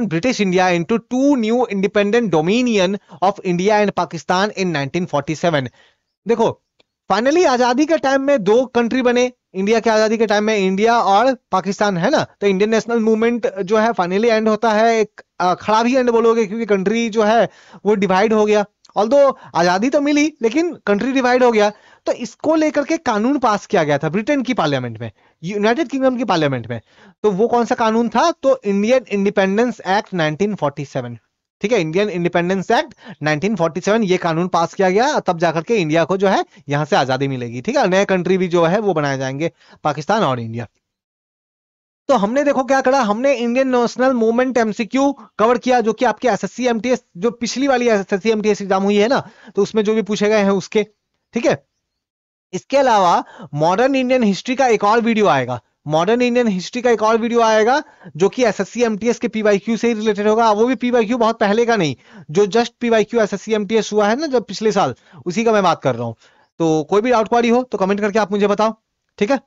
Speaker 1: British India into two new independent dominion of India and Pakistan in 1947। देखो, फाइनली आजादी के टाइम में दो कंट्री बने। इंडिया के आजादी के टाइम में इंडिया और पाकिस्तान, है ना। तो इंडियन नेशनल मूवमेंट जो है फाइनली एंड होता है, एक खड़ा भी एंड बोलोगे, क्योंकि कंट्री जो है वो डिवाइड हो गया। ऑल्दो आजादी तो मिली लेकिन कंट्री डिवाइड हो गया। तो इसको लेकर के कानून पास किया गया था ब्रिटेन की पार्लियामेंट में, यूनाइटेड किंगडम की पार्लियामेंट में। तो वो कौन सा कानून था? तो इंडियन इंडिपेंडेंस एक्ट 1947। ठीक है, इंडियन इंडिपेंडेंस एक्ट 1947 ये कानून पास किया गया, तब जाकर के इंडिया को जो है यहां से आजादी मिलेगी। ठीक है, नए कंट्री भी जो है वो बनाए जाएंगे, पाकिस्तान और इंडिया। तो हमने देखो क्या करा, हमने Indian national movement MCQ cover किया, जो कि आपके एसएससी एमटीएस, जो पिछली वाली एसएससी एमटीएस एग्जाम हुई है ना, तो उसमें जो भी पूछे गए हैं उसके। ठीक है, इसके अलावा मॉडर्न इंडियन हिस्ट्री का एक और वीडियो आएगा, मॉडर्न इंडियन हिस्ट्री का एक और वीडियो आएगा, जो कि एसएससी एमटीएस के पीवाईक्यू से ही रिलेटेड होगा। वो भी पीवाईक्यू बहुत पहले का नहीं, जो जस्ट पीवाईक्यू एसएससी एमटीएस हुआ है ना जब पिछले साल, उसी का मैं बात कर रहा हूं। तो कोई भी डाउट क्वारी हो तो कमेंट करके आप मुझे बताओ। ठीक है।